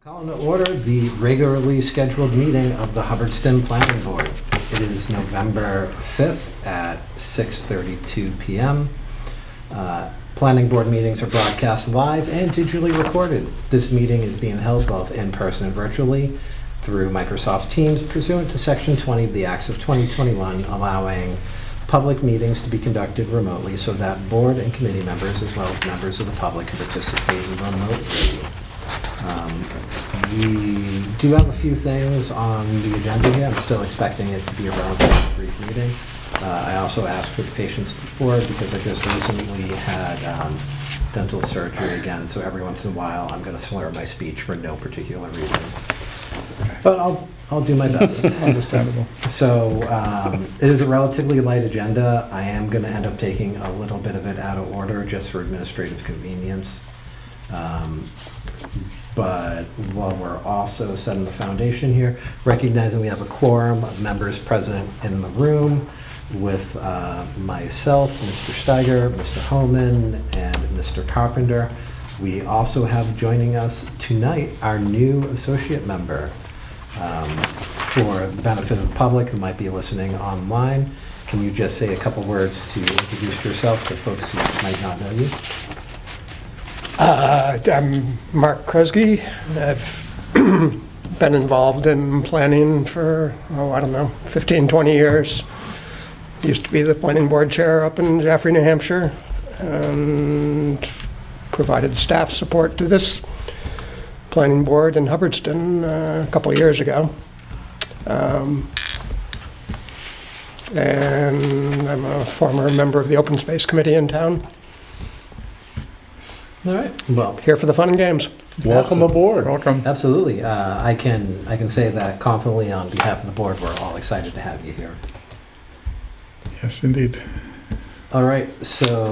Calling to order the regularly scheduled meeting of the Hubbardston Planning Board. It is November 5th at 6:32 p.m. Planning board meetings are broadcast live and digitally recorded. This meeting is being held both in person and virtually through Microsoft Teams pursuant to Section 20 of the Acts of 2021, allowing public meetings to be conducted remotely so that board and committee members, as well as members of the public, can participate remotely. We do have a few things on the agenda here. I'm still expecting it to be a relatively brief meeting. I also asked for patience before because I just recently had dental surgery again, so every once in a while I'm going to slur my speech for no particular reason. But I'll do my best. Understandable. So it is a relatively light agenda. I am going to end up taking a little bit of it out of order just for administrative convenience. But while we're also setting the foundation here, recognizing we have a quorum of members present in the room with myself, Mr. Steiger, Mr. Homan, and Mr. Carpenter. We also have joining us tonight our new associate member. For the benefit of the public who might be listening online, can you just say a couple words to introduce yourself to folks who might not know you? I'm Mark Kresge. I've been involved in planning for, 15, 20 years. Used to be the planning board chair up in Jaffrey, New Hampshire, and provided staff support to this planning board in Hubbardston a couple of years ago. And I'm a former member of the Open Space Committee in town. All right. Well, Here for the fun and games. Welcome aboard. Welcome. absolutely. I can say that confidently on behalf of the board. We're all excited to have you here. Yes, indeed. All right. So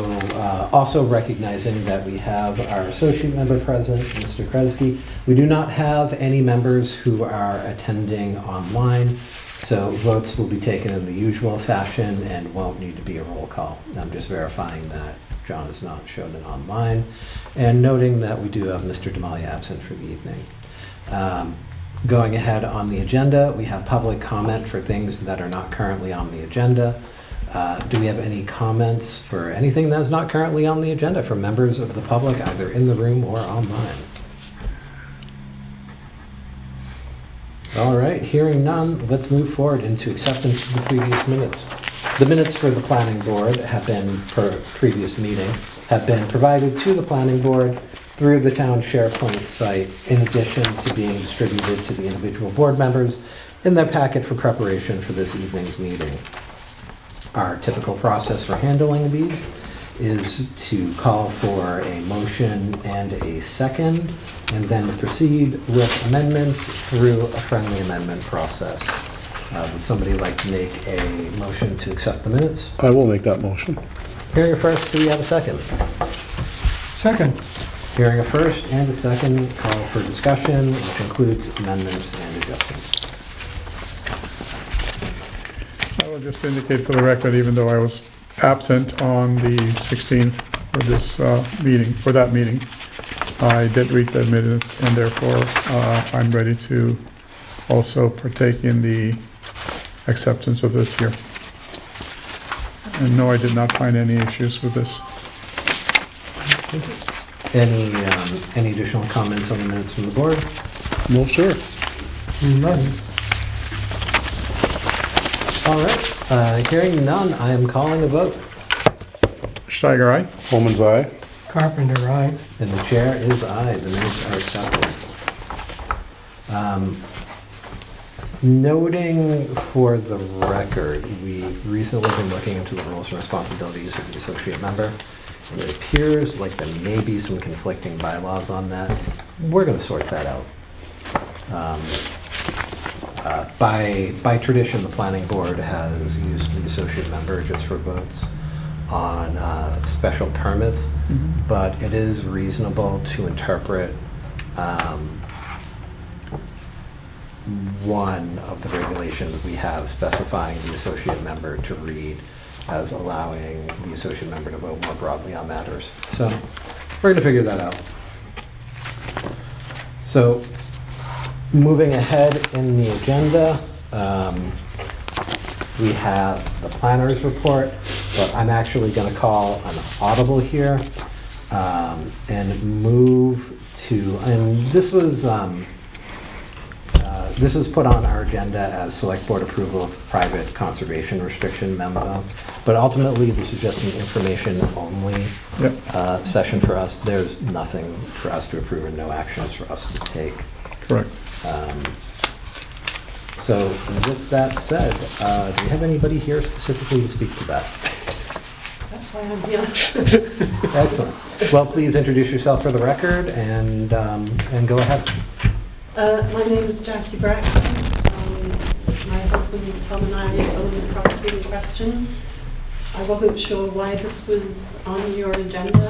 also recognizing that we have our associate member present, Mr. Kresge. We do not have any members who are attending online. So votes will be taken in the usual fashion and won't need to be a roll call. I'm just verifying that John is not shown in online, and noting that we do have Mr. Demalia absent for the evening. Going ahead on the agenda, we have public comment for things that are not currently on the agenda. Do we have any comments for anything that is not currently on the agenda from members of the public, either in the room or online? All right, hearing none, let's move forward into acceptance of the previous minutes. The minutes for the planning board have been, per previous meeting, have been provided to the planning board through the town SharePoint site, in addition to being distributed to the individual board members in their packet for preparation for this evening's meeting. Our typical process for handling these is to call for a motion and a second, and then proceed with amendments through a friendly amendment process. Would somebody like to make a motion to accept the minutes? I will make that motion. Hearing a first, do we have a second? Second. Hearing a first and a second, call for discussion, which includes amendments and adjustments. I will just indicate for the record, even though I was absent on the 16th for this meeting, for that meeting, I did read the minutes, and therefore I'm ready to also partake in the acceptance of this here. And no, I did not find any issues with this. Any additional comments on the minutes from the board? No, sir. None. All right, hearing none, I am calling a vote. Steiger, aye. Holman's aye. Carpenter, aye. And the chair is aye. The minutes are accepted. Noting for the record, we've recently been looking into the roles and responsibilities of the associate member, and it appears like there may be some conflicting bylaws on that. We're going to sort that out. By tradition, the planning board has used the associate member just for votes on special permits, but it is reasonable to interpret one of the regulations we have specifying the associate member to read as allowing the associate member to vote more broadly on matters. So we're going to figure that out. So Moving ahead in the agenda, we have the planner's report, but I'm actually going to call an audible here and move to, and this was put on our agenda as select board approval of private conservation restriction memo, but ultimately this is just an information only Yep, session for us. There's nothing for us to approve and no actions for us to take. correct. So with that said, do you have anybody here specifically to speak to that? That's why I'm here. Excellent. Well, please introduce yourself for the record and go ahead. My name is Jessie Braxton. My husband Tom and I own the property in question. I wasn't sure why this was on your agenda,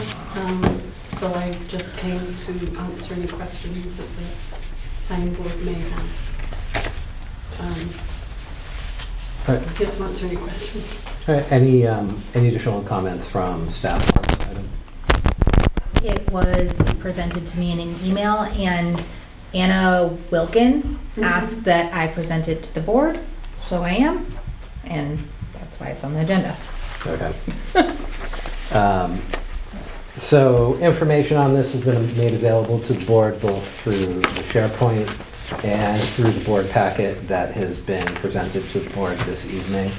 so I just came to answer any questions that the planning board may have. All right. I'm here to answer any questions. All right. Any additional comments from staff on this item? It was presented to me in an email, and Anna Wilkins asked that I present it to the board, so I am, and that's why it's on the agenda. Okay. So information on this has been made available to the board both through the SharePoint and through the board packet that has been presented to the board this evening.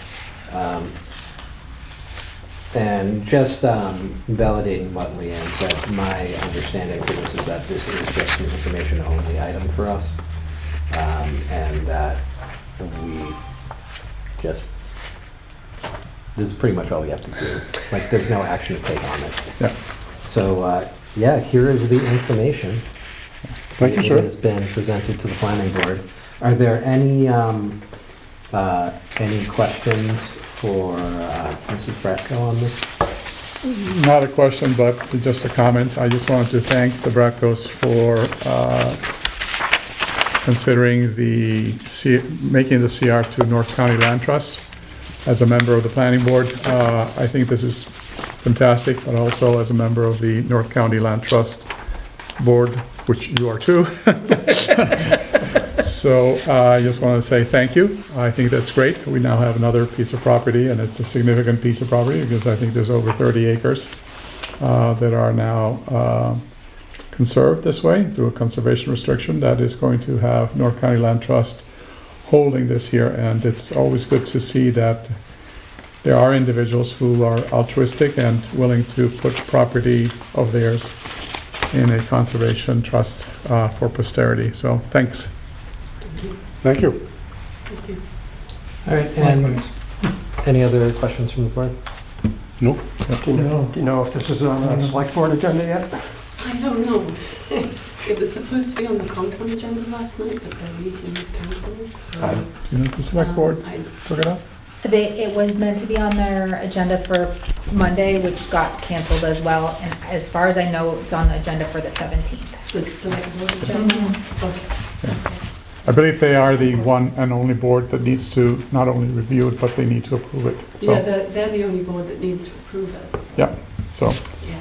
And just validating what Leanne said, my understanding for this is that this is just an information-only item for us, and that we just, this is pretty much all we have to do. Like, there's no action to take on it. Yeah. So, yeah, here is the information. Thank you, sir. It has been presented to the planning board. Are there any questions for Mrs. Bratko on this? Not a question, but just a comment. I just wanted to thank the Brackos for considering making the CR to North County Land Trust as a member of the planning board. I think this is fantastic, but also as a member of the North County Land Trust Board, which you are too. So I just want to say thank you. I think that's great. We now have another piece of property, and it's a significant piece of property because I think there's over 30 acres that are now conserved this way through a conservation restriction that is going to have North County Land Trust holding this here. And it's always good to see that there are individuals who are altruistic and willing to put property of theirs in a conservation trust for posterity. So thanks. Thank you. Thank you. Thank you. All right, and any other questions from the board? Nope. Do you know if this is on the select board agenda yet? I don't know. It was supposed to be on the Concom agenda last night, but their meeting was cancelled, so. You know, the select board I took it up? It was meant to be on their agenda for Monday, which got canceled as well, and as far as I know, it's on the agenda for the 17th. The select board agenda? Okay. I believe they are the one and only board that needs to not only review it, but they need to approve it. So, Yeah, they're the only board that needs to approve it. So, yeah, so, yeah.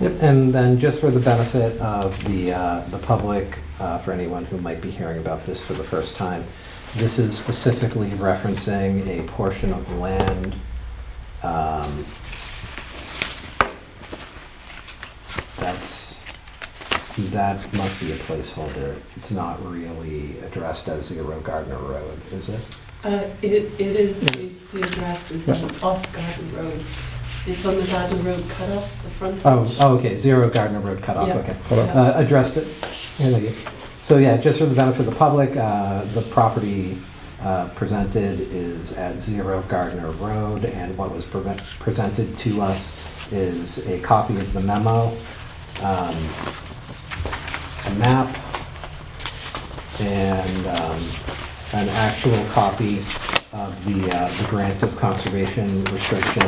Yep, and then just for the benefit of the public, for anyone who might be hearing about this for the first time, this is specifically referencing a portion of land that must be a placeholder. It's not really addressed as 0 Gardner Road, is it? It is, the address is off Garden Road. It's on the Garden Road cutoff, the front. Oh, okay, 0 Gardner Road cutoff, Yeah. okay. Yeah. Addressed it. Yeah, thank you. So yeah, just for the benefit of the public, the property presented is at 0 Gardner Road, and what was presented to us is a copy of the memo, a map, and an actual copy of the grant of conservation restriction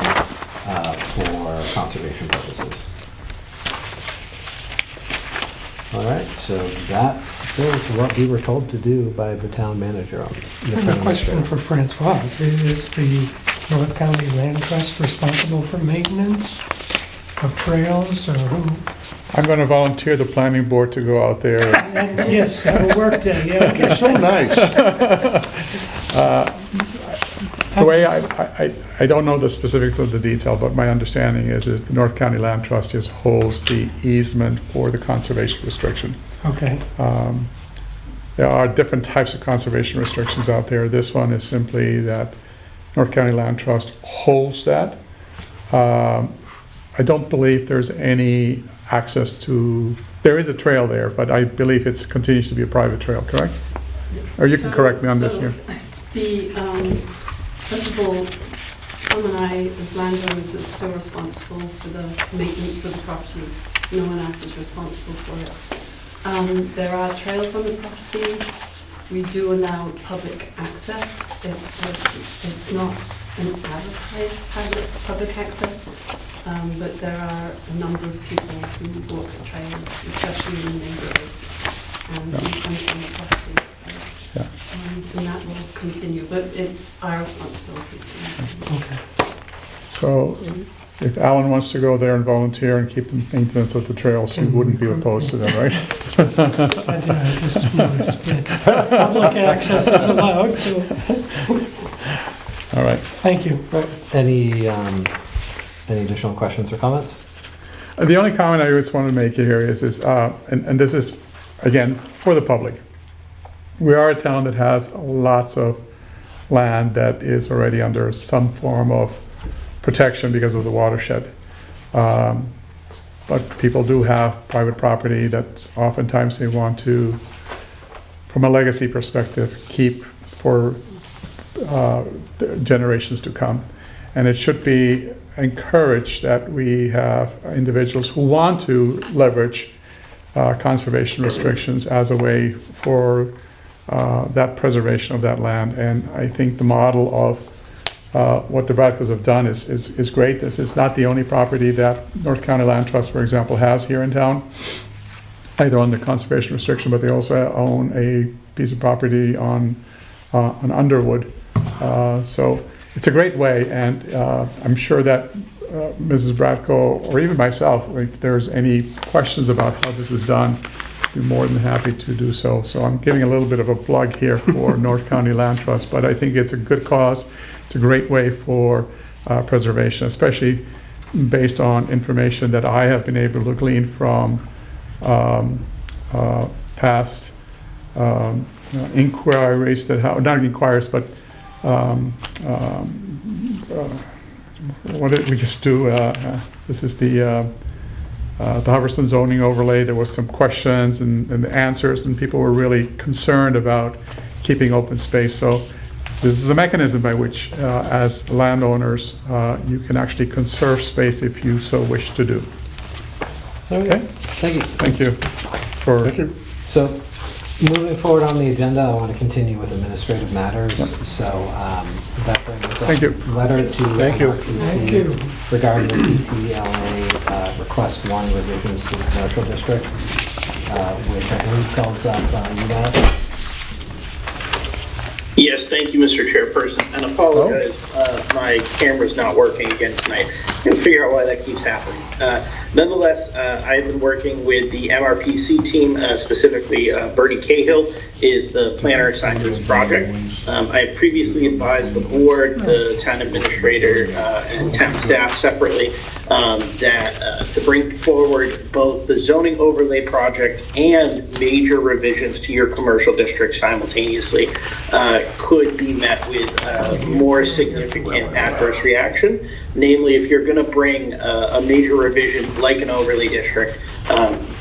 for conservation purposes. All right, so that is what we were told to do by the town manager. And a question for Francois. Is the North County Land Trust responsible for maintenance of trails, or who I'm going to volunteer the planning board to go out there. Yes, have a work day, yeah. You're so nice. The way I don't know the specifics of the detail, but my understanding is the North County Land Trust just holds the easement for the conservation restriction. Okay, There are different types of conservation restrictions out there. This one is simply that North County Land Trust holds that. I don't believe there's any access to, there is a trail there, but I believe it continues to be a private trail, correct? Or you can correct me on this here. First of all, Tom and I, as landowners, are still responsible for the maintenance of the property. No one else is responsible for it. There are trails on the property. We do allow public access. It's not an advertised public access, but there are a number of people who walk the trails, especially in the neighborhood, and who come from the property. So, Yeah. and that will continue, but it's our responsibility to maintain. okay. So if Alan wants to go there and volunteer and keep the maintenance of the trails, you wouldn't be opposed to that, right? I just noticed that public access is allowed, so All right. thank you. Right. Any additional questions or comments? The only comment I just want to make here is and this is, again, for the public. We are a town that has lots of land that is already under some form of protection because of the watershed. But people do have private property that oftentimes they want to, from a legacy perspective, keep for generations to come. And it should be encouraged that we have individuals who want to leverage conservation restrictions as a way for that preservation of that land. And I think the model of what the Bradcos have done is great. This is not the only property that North County Land Trust, for example, has here in town, either on the conservation restriction, but they also own a piece of property on Underwood. So it's a great way, and I'm sure that Mrs. Bradco, or even myself, if there's any questions about how this is done, be more than happy to do so. So I'm giving a little bit of a plug here for North County Land Trust, but I think it's a good cause. It's a great way for preservation, especially based on information that I have been able to glean from past inquiries that have, not inquiries, but what did we just do? This is the Hubbardston zoning overlay. There was some questions and the answers, and people were really concerned about keeping open space. So this is a mechanism by which, as landowners, you can actually conserve space if you so wish to do. Okay, Thank you. thank you. Thank you. So, moving forward on the agenda, I want to continue with administrative matters. Yep. So, that brings us Thank you. letter to Thank you. MRPC Thank you. regarding the DTLA request 1 revisions to the commercial district, which I believe calls up you guys. Yes, thank you, Mr. Chairperson, and apologize, my camera's not working again tonight. I'll figure out why that keeps happening. Nonetheless, I've been working with the MRPC team, specifically Bertie Cahill is the planner assigned to this project. I have previously advised the board, the town administrator, and town staff separately that to bring forward both the zoning overlay project and major revisions to your commercial district simultaneously could be met with more significant adverse reaction. Namely, if you're going to bring a major revision like an overlay district,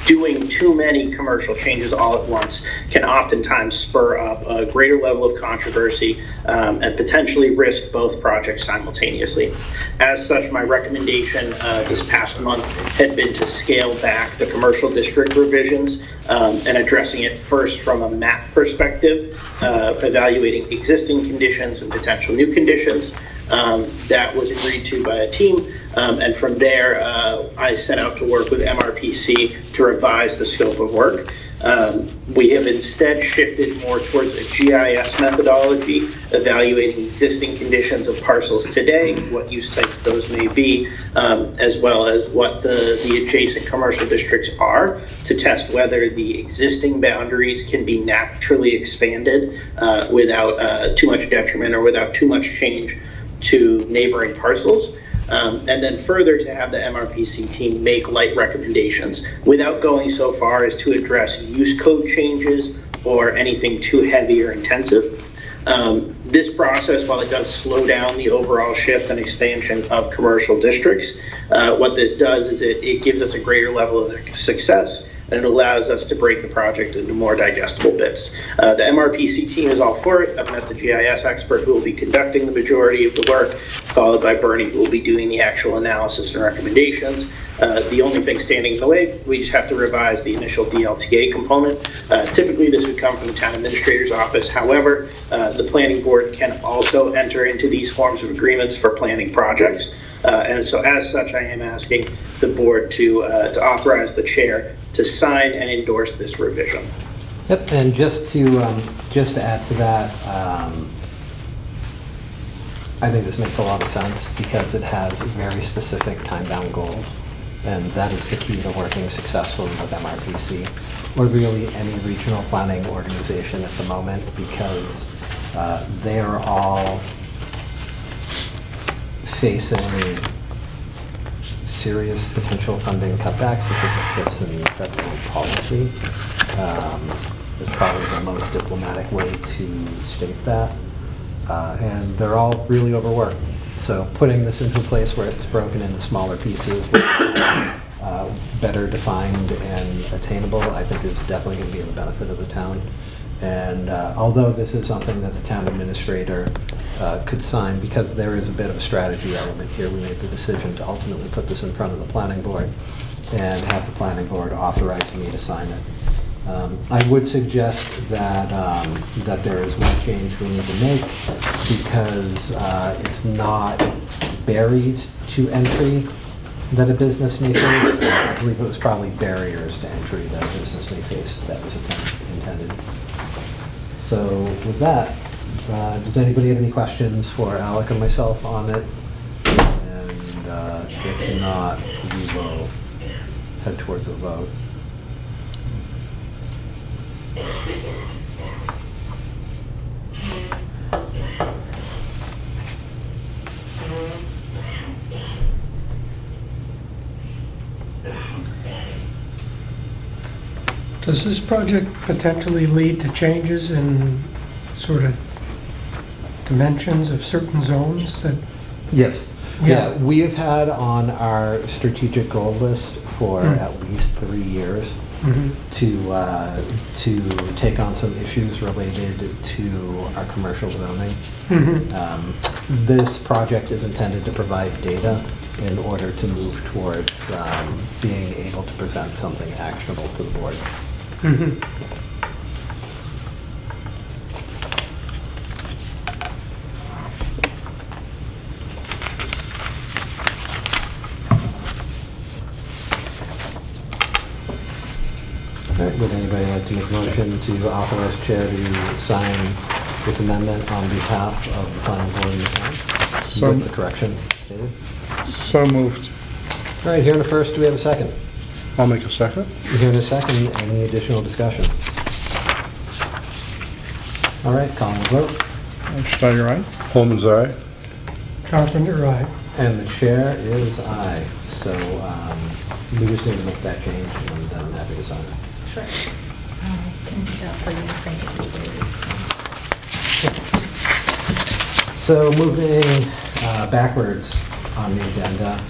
doing too many commercial changes all at once can oftentimes spur up a greater level of controversy and potentially risk both projects simultaneously. As such, my recommendation this past month had been to scale back the commercial district revisions and addressing it first from a map perspective, evaluating existing conditions and potential new conditions. That was agreed to by a team, and from there I set out to work with MRPC to revise the scope of work. We have instead shifted more towards a GIS methodology, evaluating existing conditions of parcels today, what use types those may be, as well as what the adjacent commercial districts are, to test whether the existing boundaries can be naturally expanded without too much detriment or without too much change to neighboring parcels. And then further to have the MRPC team make light recommendations without going so far as to address use code changes or anything too heavy or intensive. This process, while it does slow down the overall shift and expansion of commercial districts, what this does is it gives us a greater level of success, and it allows us to break the project into more digestible bits. The MRPC team is all for it. I've met the GIS expert who will be conducting the majority of the work, followed by Bernie, who will be doing the actual analysis and recommendations. The only thing standing in the way, we just have to revise the initial DLTA component. Typically, this would come from the town administrator's office. However, the planning board can also enter into these forms of agreements for planning projects. And so as such, I am asking the board to authorize the chair to sign and endorse this revision. Yep, and just to add to that, I think this makes a lot of sense because it has very specific time-bound goals, and that is the key to working successfully with MRPC, or really any regional planning organization at the moment, because they are all facing serious potential funding cutbacks because of shifts in federal policy. Is probably the most diplomatic way to state that. And they're all really overworked. So putting this into a place where it's broken into smaller pieces, better defined and attainable, I think is definitely going to be in the benefit of the town. And although this is something that the town administrator could sign, because there is a bit of a strategy element here, we made the decision to ultimately put this in front of the planning board and have the planning board authorize me to sign it. I would suggest that that there is one change we need to make, because it's not barriers to entry that a business may face. I believe it was probably barriers to entry that a business may face that was intended. So with that, does anybody have any questions for Alec and myself on it? And if not, we will head towards a vote. Does this project potentially lead to changes in sort of dimensions of certain zones that? Yes. Yeah. Yeah, we have had on our strategic goal list for at least 3 years to take on some issues related to our commercial zoning. This project is intended to provide data in order to move towards being able to present something actionable to the board. All right, would anybody like to make a motion to authorize chair to sign this amendment on behalf of the planning board and the town? So- With the correction stated. So moved. All right, here in a first, do we have a second? I'll make a second. Here in a second, any additional discussion? All right, calling the vote. Schneider, aye? Holman's eye. Carpenter, aye. And the chair is aye. So we just need to make that change, and I'm happy to sign it. Sure. I can do that for you, print it. So moving backwards on the agenda,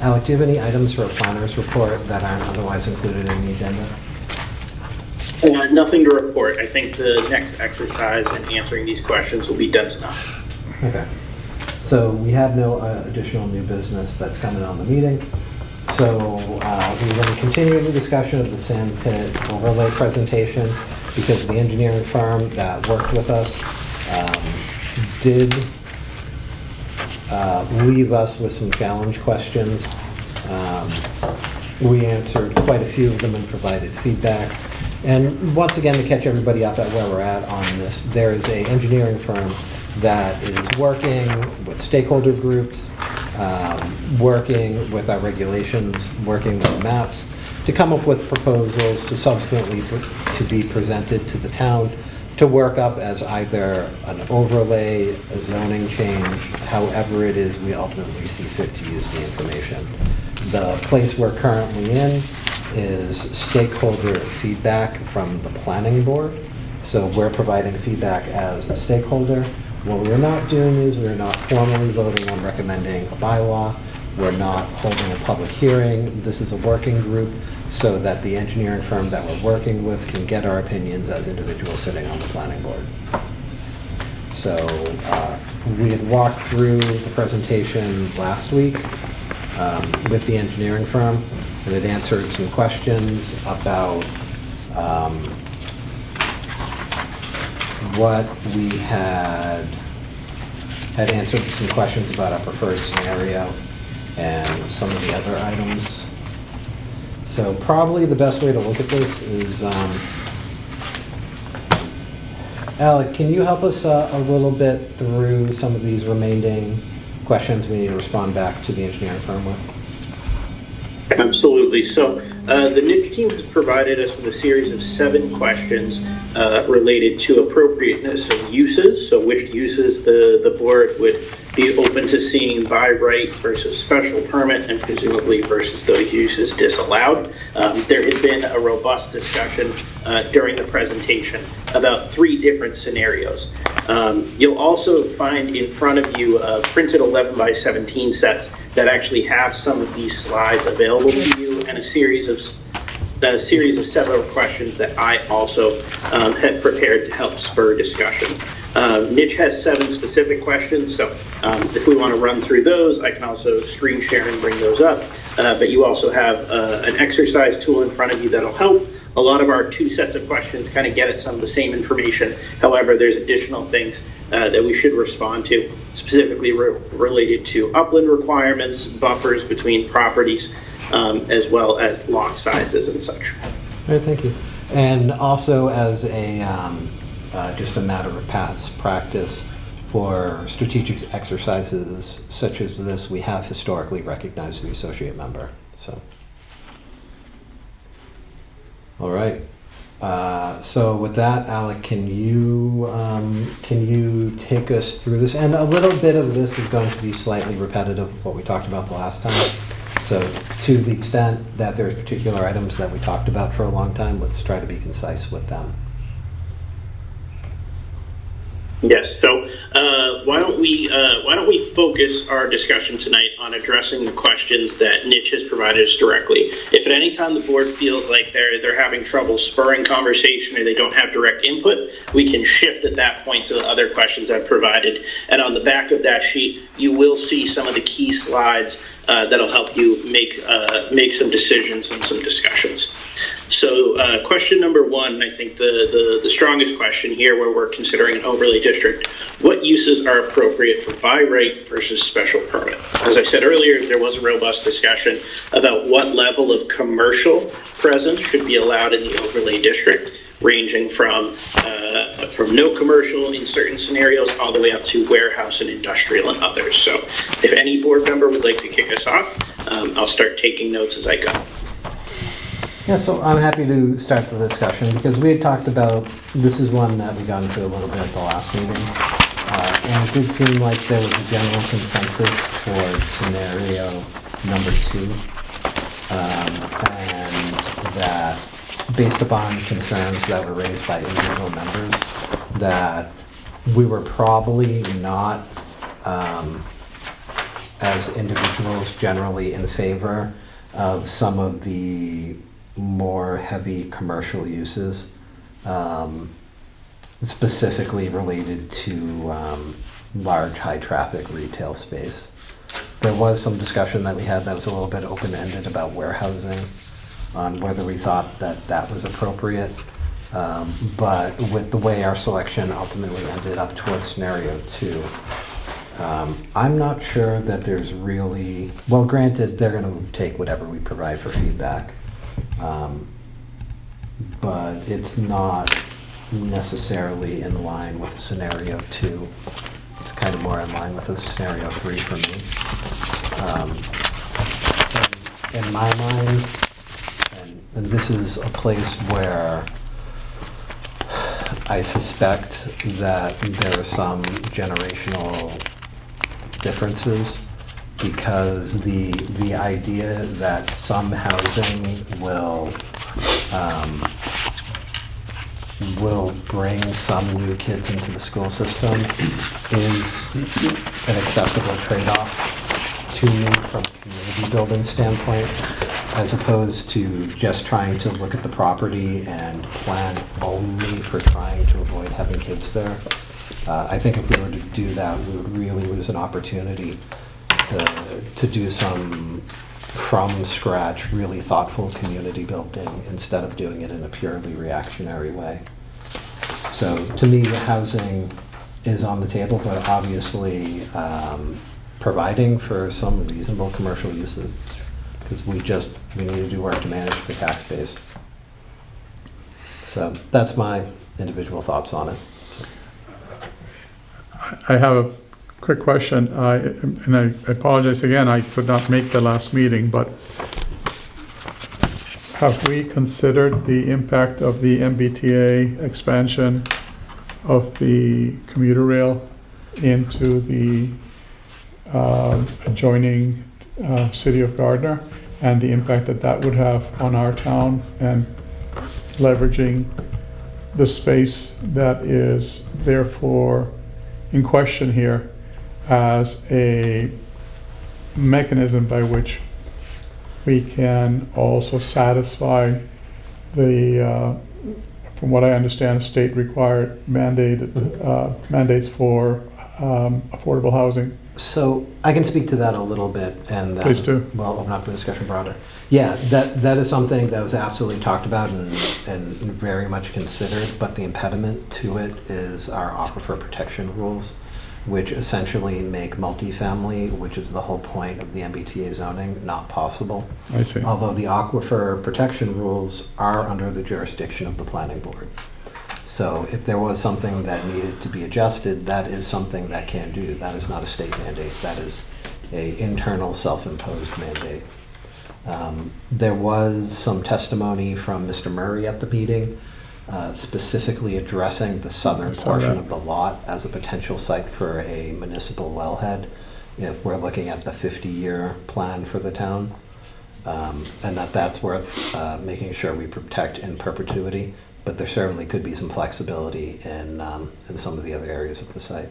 Alec, do you have any items for a planner's report that aren't otherwise included in the agenda? Nothing to report. I think the next exercise in answering these questions will be dense enough. Okay. So we have no additional new business that's coming on the meeting. So we're going to continue the discussion of the sand pit overlay presentation, because the engineering firm that worked with us did leave us with some challenge questions. We answered quite a few of them and provided feedback. And once again, to catch everybody up at where we're at on this, there is a engineering firm that is working with stakeholder groups, working with our regulations, working with maps, to come up with proposals to subsequently to be presented to the town to work up as either an overlay, a zoning change, however it is we ultimately see fit to use the information. The place we're currently in is stakeholder feedback from the planning board. So we're providing feedback as a stakeholder. What we're not doing is we're not formally voting on recommending a bylaw. We're not holding a public hearing. This is a working group so that the engineering firm that we're working with can get our opinions as individuals sitting on the planning board. So we had walked through the presentation last week with the engineering firm, and it answered some questions about what we had answered some questions about our preferred scenario and some of the other items. So probably the best way to look at this is, Alec, can you help us a little bit through some of these remaining questions we need to respond back to the engineering firm with? Absolutely. So the niche team has provided us with a series of 7 questions related to appropriateness of uses. So which uses the board would be open to seeing by right versus special permit, and presumably versus those uses disallowed. There had been a robust discussion during the presentation about 3 different scenarios. You'll also find in front of you printed 11 by 17 sets that actually have some of these slides available to you, and a series of several questions that I also had prepared to help spur discussion. Niche has 7 specific questions, so if we want to run through those, I can also screen share and bring those up. But you also have an exercise tool in front of you that'll help. A lot of our 2 sets of questions kind of get at some of the same information. However, there's additional things that we should respond to, specifically related to upland requirements, buffers between properties, as well as lot sizes and such. All right, thank you. And also as a just a matter of past practice, for strategic exercises such as this, we have historically recognized the associate member. So, all right. So with that, Alec, can you take us through this? And a little bit of this is going to be slightly repetitive of what we talked about the last time. So to the extent that there's particular items that we talked about for a long time, let's try to be concise with them. Yes. So why don't we focus our discussion tonight on addressing the questions that Niche has provided us directly. If at any time the board feels like they're having trouble spurring conversation or they don't have direct input, we can shift at that point to the other questions I've provided. And on the back of that sheet, you will see some of the key slides that'll help you make some decisions and some discussions. So question number 1, I think the strongest question here, where we're considering an overlay district, what uses are appropriate for by right versus special permit? As I said earlier, there was a robust discussion about what level of commercial presence should be allowed in the overlay district, ranging from no commercial in certain scenarios all the way up to warehouse and industrial and others. So if any board member would like to kick us off, I'll start taking notes as I go. Yeah, so I'm happy to start the discussion because we had talked about, this is one that we got into a little bit at the last meeting. And it did seem like there was a general consensus towards scenario number 2. And that based upon concerns that were raised by individual members, that we were probably not, as individuals, generally in favor of some of the more heavy commercial uses, specifically related to large high traffic retail space. There was some discussion that we had that was a little bit open-ended about warehousing, on whether we thought that that was appropriate. But with the way our selection ultimately ended up towards scenario 2, I'm not sure that there's really, well, granted, they're going to take whatever we provide for feedback. but it's not necessarily in line with scenario 2. It's kind of more in line with a scenario 3 for me. In my mind, and this is a place where I suspect that there are some generational differences, because the idea that some housing will bring some new kids into the school system is an acceptable trade-off to me from a community building standpoint, as opposed to just trying to look at the property and plan only for trying to avoid having kids there. I think if we were to do that, we would really lose an opportunity to do some from scratch, really thoughtful community building instead of doing it in a purely reactionary way. So to me, the housing is on the table, but obviously providing for some reasonable commercial uses, because we need to do work to manage the tax base. So that's my individual thoughts on it. I have a quick question, and I apologize again, I could not make the last meeting, but have we considered the impact of the MBTA expansion of the commuter rail into the adjoining city of Gardner, and the impact that that would have on our town, and leveraging the space that is therefore in question here as a mechanism by which we can also satisfy the, from what I understand, state required mandates for affordable housing. So I can speak to that a little bit, and then Please do. we'll open up the discussion broader. Yeah, that is something that was absolutely talked about and very much considered, but the impediment to it is our aquifer protection rules, which essentially make multifamily, which is the whole point of the MBTA zoning, not possible. I see. Although the aquifer protection rules are under the jurisdiction of the planning board. So if there was something that needed to be adjusted, that is something that can do. That is not a state mandate. That is a internal self-imposed mandate. There was some testimony from Mr. Murray at the meeting, specifically addressing the southern portion of the lot as a potential site for a municipal wellhead if we're looking at the 50-year plan for the town, and that's worth making sure we protect in perpetuity. But there certainly could be some flexibility in some of the other areas of the site.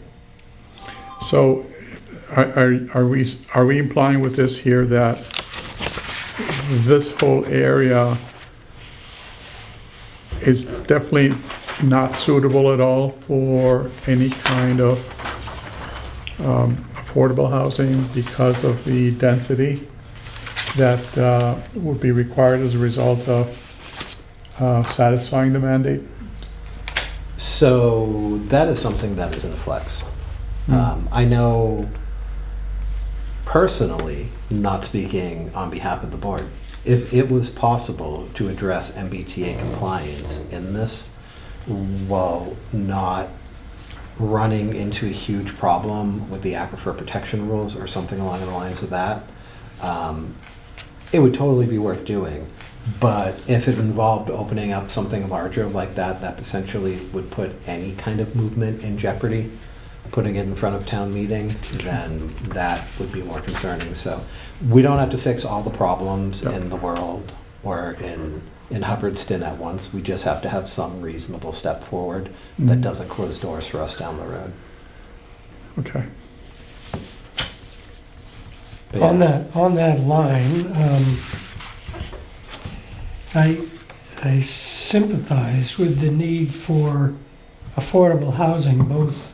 So are we implying with this here that this whole area is definitely not suitable at all for any kind of affordable housing because of the density that would be required as a result of satisfying the mandate? So that is something that is in flex. I know personally, not speaking on behalf of the board, if it was possible to address MBTA compliance in this while not running into a huge problem with the aquifer protection rules or something along the lines of that, it would totally be worth doing. But if it involved opening up something larger like that, that essentially would put any kind of movement in jeopardy, putting it in front of town meeting, then that would be more concerning. So we don't have to fix all the problems in the world or in Hubbardston at once. We just have to have some reasonable step forward that doesn't close doors for us down the road. Okay. But On that line, I sympathize with the need for affordable housing, both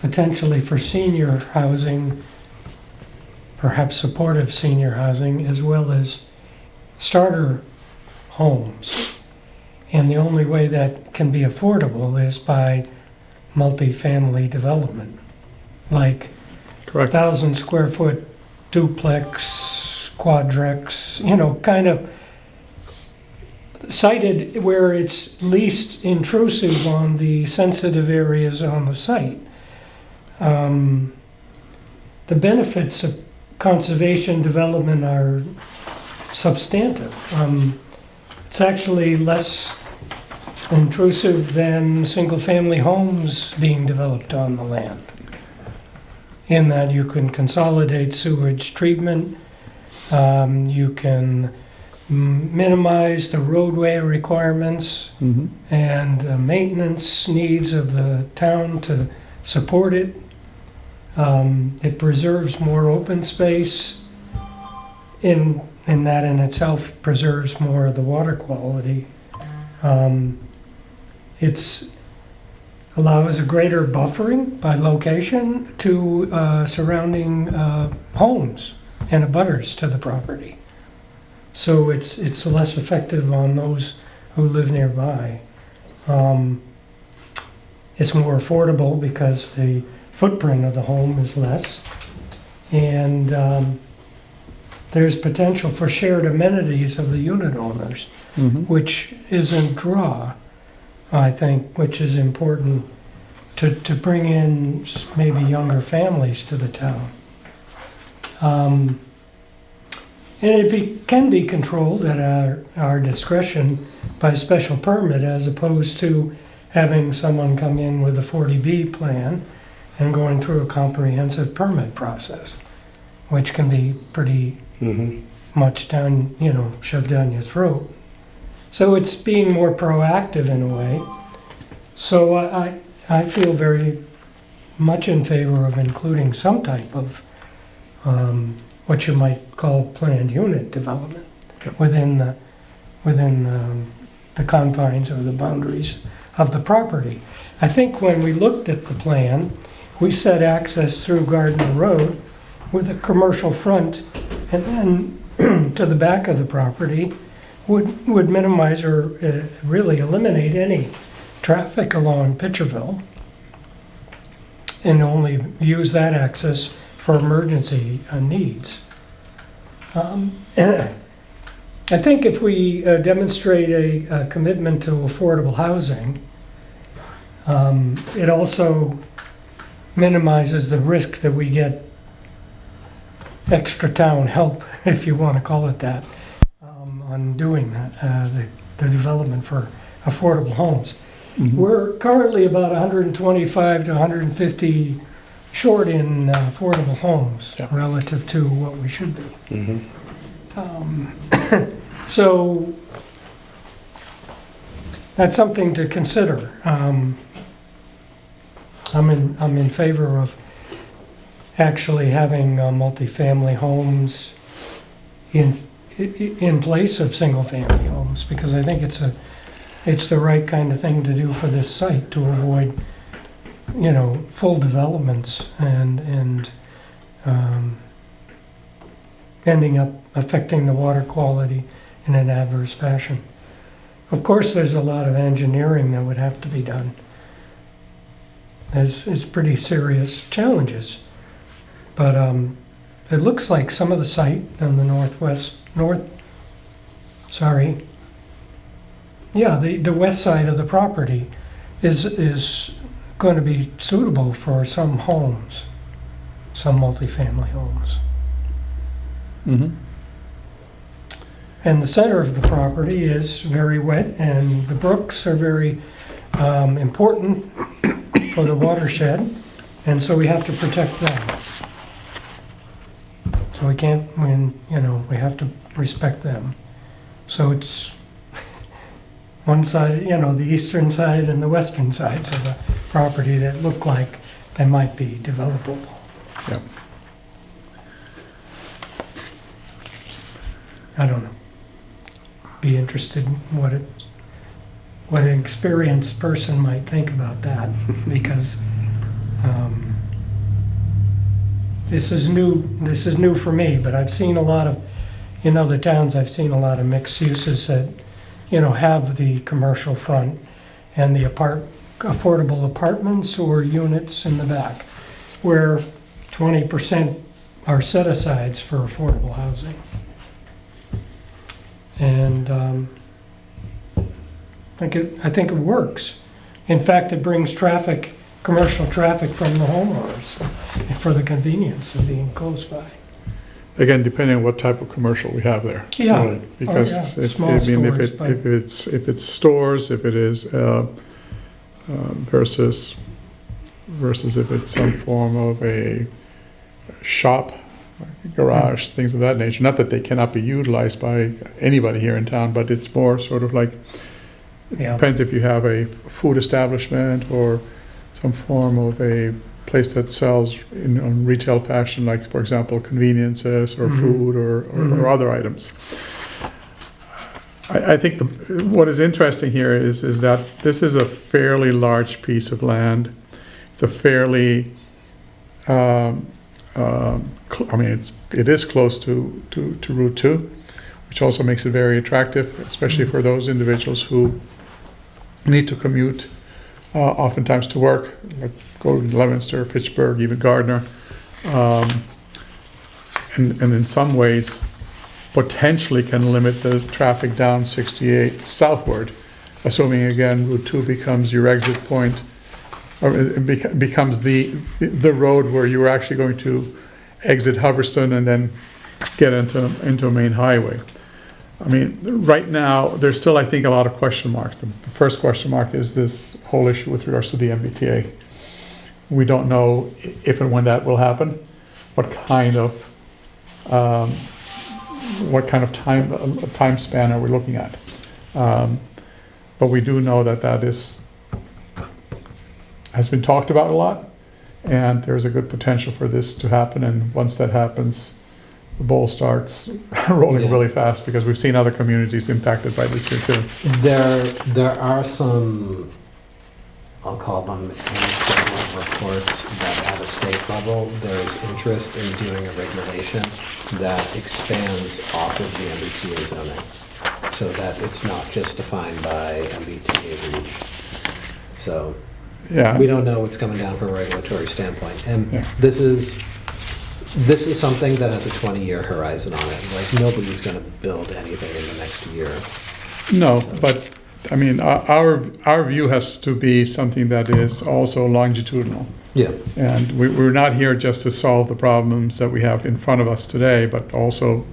potentially for senior housing, perhaps supportive senior housing, as well as starter homes. And the only way that can be affordable is by multifamily development, like Correct. 1,000 square foot duplex, quadrex, kind of sited where it's least intrusive on the sensitive areas on the site. The benefits of conservation development are substantive. It's actually less intrusive than single-family homes being developed on the land, in that you can consolidate sewage treatment, you can minimize the roadway requirements Mhm. and maintenance needs of the town to support it. It preserves more open space in that in itself preserves more of the water quality. It's allows a greater buffering by location to surrounding homes and abutters to the property. So it's less effective on those who live nearby. It's more affordable because the footprint of the home is less. And there's potential for shared amenities of the unit owners, Mhm. which is a draw, I think, which is important to bring in maybe younger families to the town. And it can be controlled at our discretion by special permit, as opposed to having someone come in with a 40B plan and going through a comprehensive permit process, which can be pretty Mhm. much down, shoved down your throat. So it's being more proactive in a way. So I feel very much in favor of including some type of what you might call planned unit development within the confines or the boundaries of the property. I think when we looked at the plan, we said access through Gardner Road with a commercial front, and then to the back of the property would minimize or really eliminate any traffic along Pitcherville, and only use that access for emergency needs. And I think if we demonstrate a commitment to affordable housing, it also minimizes the risk that we get extra town help, if you want to call it that, on doing that, the development for affordable homes. We're currently about 125 to 150 short in affordable homes Yeah. relative to what we should be. Mhm. So that's something to consider. I'm in favor of actually having multifamily homes in place of single-family homes, because I think it's the right kind of thing to do for this site to avoid, full developments and ending up affecting the water quality in an adverse fashion. Of course, there's a lot of engineering that would have to be done. It's pretty serious challenges. But it looks like some of the site on the the west side of the property is going to be suitable for some homes, some multifamily homes. Mhm. And the center of the property is very wet, and the brooks are very important for the watershed, and so we have to protect them. So we have to respect them. So it's one side, the eastern side and the western sides of the property that look like they might be developable. Yeah. I don't know. Be interested in what an experienced person might think about that, because this is new for me, but I've seen a lot of, in other towns, I've seen a lot of mixed uses that, have the commercial front and the affordable apartments or units in the back, where 20% are set-asides for affordable housing. And I think it works. In fact, it brings traffic, commercial traffic from the homeowners for the convenience of being close by. Again, depending on what type of commercial we have there. Yeah. Because Oh, yeah. it's, Small I mean, stores, but- if it's stores, if it is, versus if it's some form of a shop, garage, things of that nature. Not that they cannot be utilized by anybody here in town, but it's more sort of like, Yeah. depends if you have a food establishment or some form of a place that sells in retail fashion, like, for example, conveniences or Mhm. food or Mhm. other items. I think what is interesting here is that this is a fairly large piece of land. It's a fairly, I mean, it is close to Route 2, which also makes it very attractive, especially for those individuals who need to commute oftentimes to work, like go to Leominster, Fitchburg, even Gardner. And in some ways, potentially can limit the traffic down 68 southward, assuming again Route 2 becomes your exit point, or it becomes the road where you're actually going to exit Hubbardston and then get into a main highway. I mean, right now, there's still, I think, a lot of question marks. The first question mark is this whole issue with regards to the MBTA. We don't know if and when that will happen, what kind of time span are we looking at? But we do know that has been talked about a lot, and there's a good potential for this to happen. And once that happens, the ball starts rolling Yeah. really fast, because we've seen other communities impacted by this here too. There are some, I'll call them anecdotal reports that at a state level, there's interest in doing a regulation that expands off of the MBTA zoning, so that it's not just defined by MBTA reach. So Yeah. we don't know what's coming down from a regulatory standpoint. And Yeah. this is something that has a 20-year horizon on it. Like, nobody's going to build anything in the next year. No, but, I mean, our view has to be something that is also longitudinal. Yeah. And we're not here just to solve the problems that we have in front of us today, but also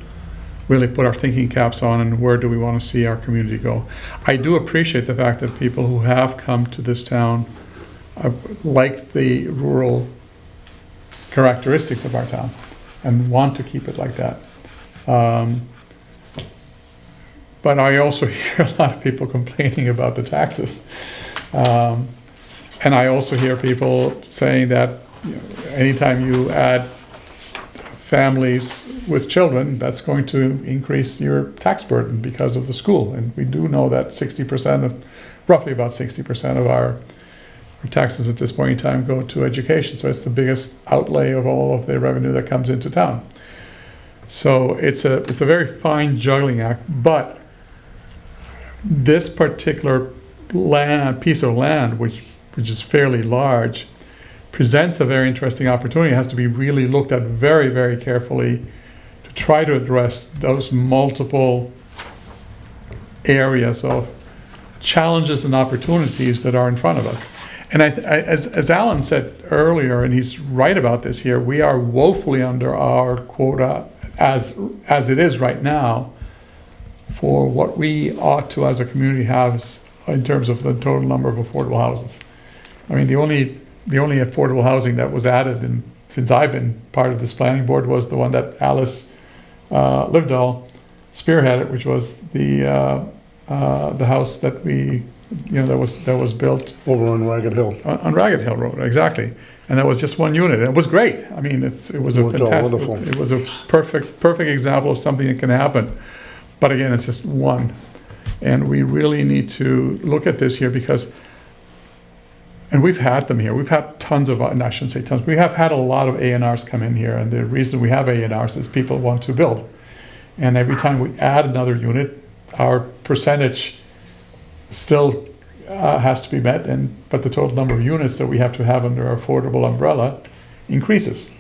really put our thinking caps on and where do we want to see our community go. I do appreciate the fact that people who have come to this town like the rural characteristics of our town and want to keep it like that. But I also hear a lot of people complaining about the taxes. And I also hear people saying that, you know, anytime you add families with children, that's going to increase your tax burden because of the school. And we do know that roughly about 60% of our taxes at this point in time go to education. So it's the biggest outlay of all of the revenue that comes into town. So it's a very fine juggling act, but this particular piece of land, which is fairly large, presents a very interesting opportunity. It has to be really looked at very, very carefully to try to address those multiple areas of challenges and opportunities that are in front of us. And as Alan said earlier, and he's right about this here, we are woefully under our quota as it is right now for what we ought to, as a community, have in terms of the total number of affordable houses. I mean, the only affordable housing that was added since I've been part of this planning board was the one that Alice Livedall spearheaded, which was the house that that was built Over on Ragged Hill. on Ragged Hill Road, exactly. And that was just one unit. It was great. I mean, it was a Worked out fantastic. wonderful. It was a perfect example of something that can happen. But again, it's just one. And we really need to look at this here because, and we've had them here. We've had tons of, I shouldn't say tons, we have had a lot of A&Rs come in here. And the reason we have A&Rs is people want to build. And every time we add another unit, our percentage still has to be met, but the total number of units that we have to have under our affordable umbrella increases.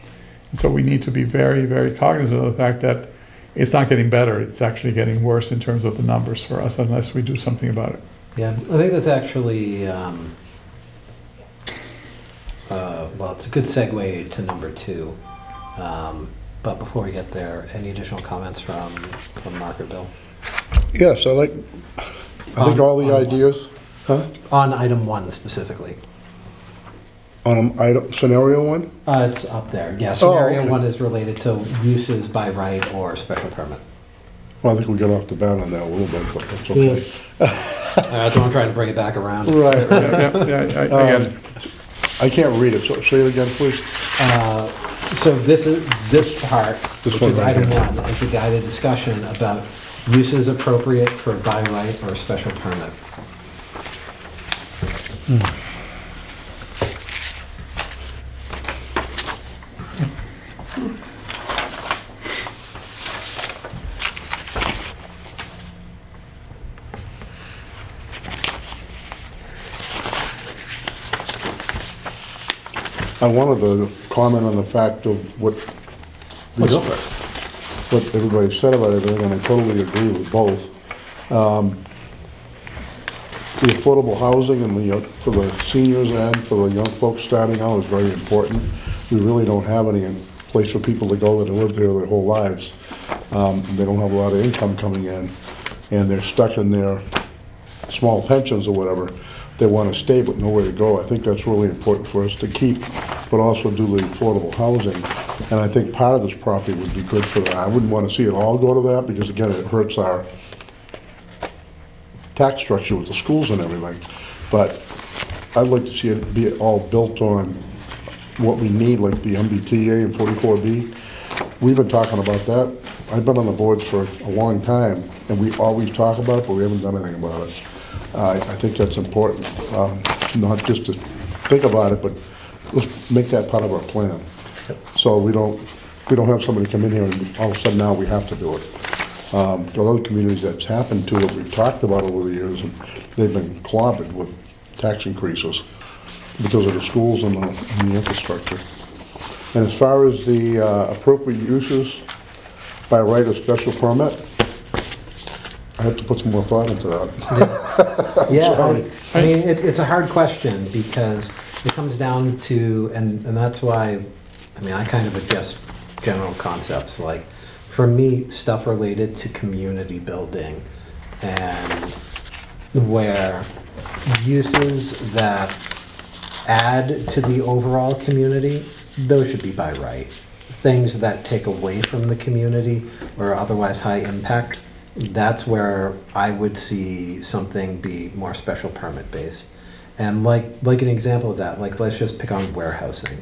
And so we need to be very, very cognizant of the fact that it's not getting better, it's actually getting worse in terms of the numbers for us unless we do something about it. Yeah, I think that's actually, well, it's a good segue to number 2. But before we get there, any additional comments from Mark or Bill? Yes, I think all the On- ideas, huh? On item 1 specifically. On item, scenario 1? It's up there. Yeah, Oh, scenario okay. 1 is related to uses by right or special permit. Well, I think we got off the bat on that a little bit, but that's okay. That's why I'm trying to bring it back around. Right. Again, I can't read it, so say it again, please. So this part, This which one is right item here. 1, is a guided discussion about uses appropriate for by right or special permit. I wanted to comment on the fact of what Well, these- go for it. what everybody said about it, and I totally agree with both. The affordable housing and for the seniors and for the young folks starting out is very important. We really don't have any place for people to go that have lived there their whole lives. They don't have a lot of income coming in, and they're stuck in their small pensions or whatever. They want to stay but nowhere to go. I think that's really important for us to keep, but also do the affordable housing. And I think part of this property would be good for that. I wouldn't want to see it all go to that, because again, it hurts our tax structure with the schools and everything. But I'd like to see it be all built on what we need, like the MBTA and 44B. We've been talking about that. I've been on the boards for a long time, and we always talk about it, but we haven't done anything about it. I think that's important, not just to think about it, but let's make that part of our plan. So we don't have somebody come in here and all of a sudden now we have to do it. There are other communities that's happened to that we've talked about over the years, and they've been clobbered with tax increases because of the schools and the infrastructure. And as far as the appropriate uses by right of special permit, I have to put some more thought into that. Yeah, Sorry. I mean, it's a hard question because it comes down to, and that's why, I mean, I kind of adjust general concepts. Like, for me, stuff related to community building and where uses that add to the overall community, those should be by right. Things that take away from the community or otherwise high impact, that's where I would see something be more special permit based. And like an example of that, like let's just pick on warehousing.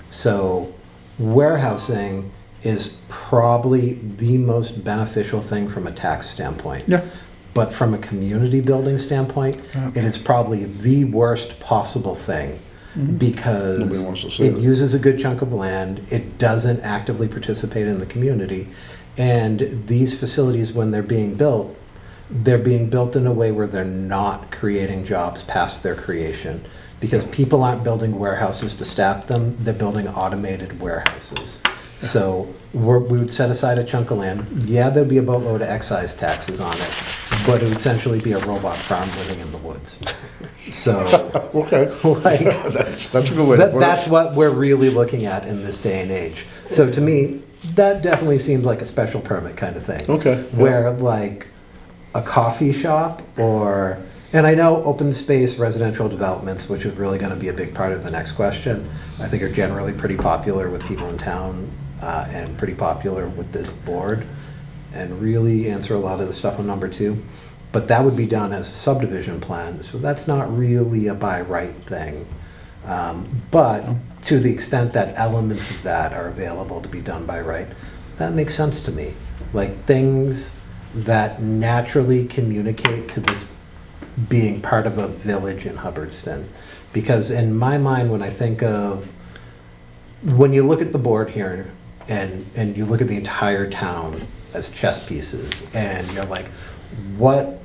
So warehousing is probably the most beneficial thing from a tax standpoint. yeah, But from a community building standpoint, it is probably the worst possible thing Nobody because wants to see it it. uses a good chunk of land, it doesn't actively participate in the community, and these facilities, when they're being built in a way where they're not creating jobs past their creation. Because people aren't building warehouses to staff them, they're building automated warehouses. So we would set aside a chunk of land. Yeah, there'd be a boatload of excise taxes on it, but it would essentially be a robot farm living in the woods. So, Okay, like, that's a good way to put it. that's what we're really looking at in this day and age. So to me, that definitely seems like a special permit kind of thing. Okay, yeah. Where like a coffee shop or, and I know open space residential developments, which is really going to be a big part of the next question, I think are generally pretty popular with people in town and pretty popular with this board and really answer a lot of the stuff on number 2. But that would be done as a subdivision plan, so that's not really a by right thing. But to the extent that elements of that are available to be done by right, that makes sense to me. Like things that naturally communicate to this being part of a village in Hubbardston. Because in my mind, when I think of, when you look at the board here and you look at the entire town as chess pieces, and you're like, what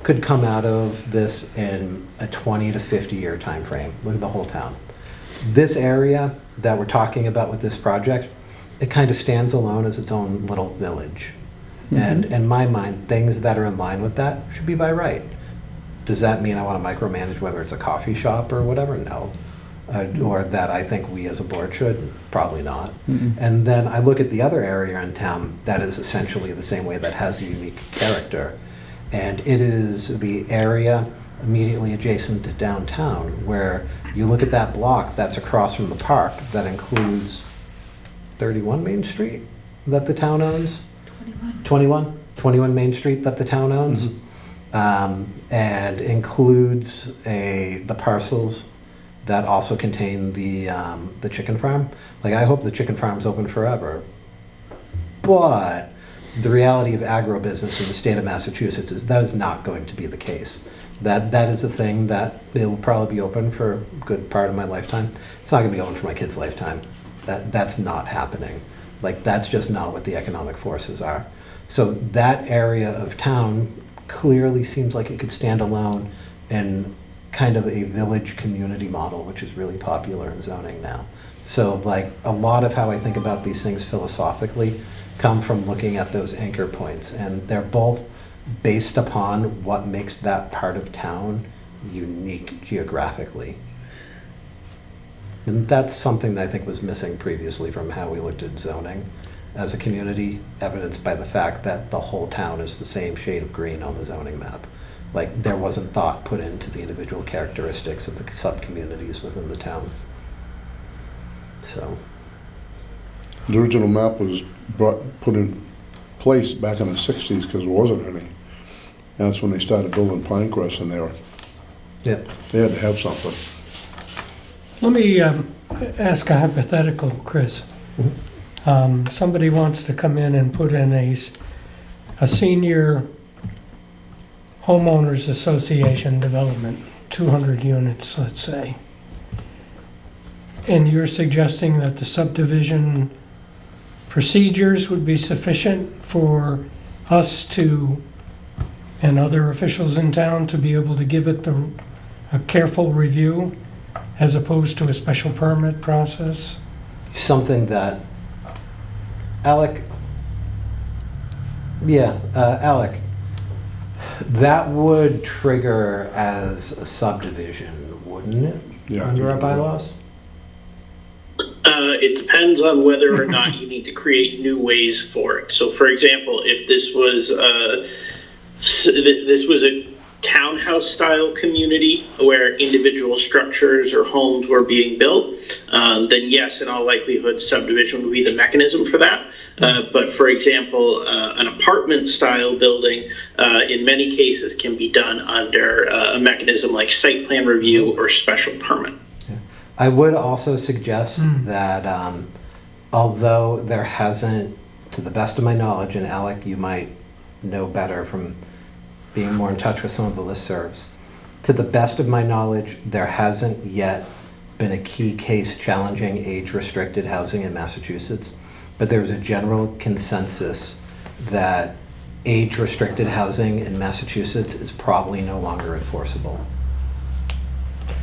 could come out of this in a 20 to 50 year time frame? Look at the whole town. This area that we're talking about with this project, it kind of stands alone as its own little village. And in my mind, things that are in line with that should be by right. does that mean I want to micromanage whether it's a coffee shop or whatever? No. Or that I think we as a board should? Probably not. And then I look at the other area in town that is essentially the same way, that has a unique character. And it is the area immediately adjacent to downtown, where you look at that block that's across from the park that includes 31 Main Street that the town owns? 21 Main Street that the town owns. And includes the parcels that also contain the chicken farm. Like, I hope the chicken farm's open forever. But the reality of agribusiness in the state of Massachusetts is that is not going to be the case. That is a thing that it will probably be open for a good part of my lifetime. It's not going to be open for my kid's lifetime. That's not happening. Like, that's just not what the economic forces are. So that area of town clearly seems like it could stand alone in kind of a village community model, which is really popular in zoning now. So like, a lot of how I think about these things philosophically come from looking at those anchor points, and they're both based upon what makes that part of town unique geographically. And that's something that I think was missing previously from how we looked at zoning as a community, evidenced by the fact that the whole town is the same shade of green on the zoning map. Like, there wasn't thought put into the individual characteristics of the sub-communities within the town. So. The original map was put in place back in the 60s because there wasn't any. And that's when they started building Pinecrest, and they had to have something. Let me ask a hypothetical, Chris. Somebody wants to come in and put in a senior homeowners association development, 200 units, let's say. And you're suggesting that the subdivision procedures would be sufficient for us to, and other officials in town, to be able to give it a careful review as opposed to a special permit process? Something that Alec, that would trigger as a subdivision, wouldn't it? Yeah, Under our bylaws? It depends on whether or not you need to create new ways for it. So, for example, if this was a townhouse style community where individual structures or homes were being built, then yes, in all likelihood, subdivision would be the mechanism for that. But for example, an apartment style building, in many cases, can be done under a mechanism like site plan review or special permit. I would also suggest that although there hasn't, to the best of my knowledge, and Alec, you might know better from being more in touch with some of the listservs, to the best of my knowledge, there hasn't yet been a key case challenging age-restricted housing in Massachusetts, but there's a general consensus that age-restricted housing in Massachusetts is probably no longer enforceable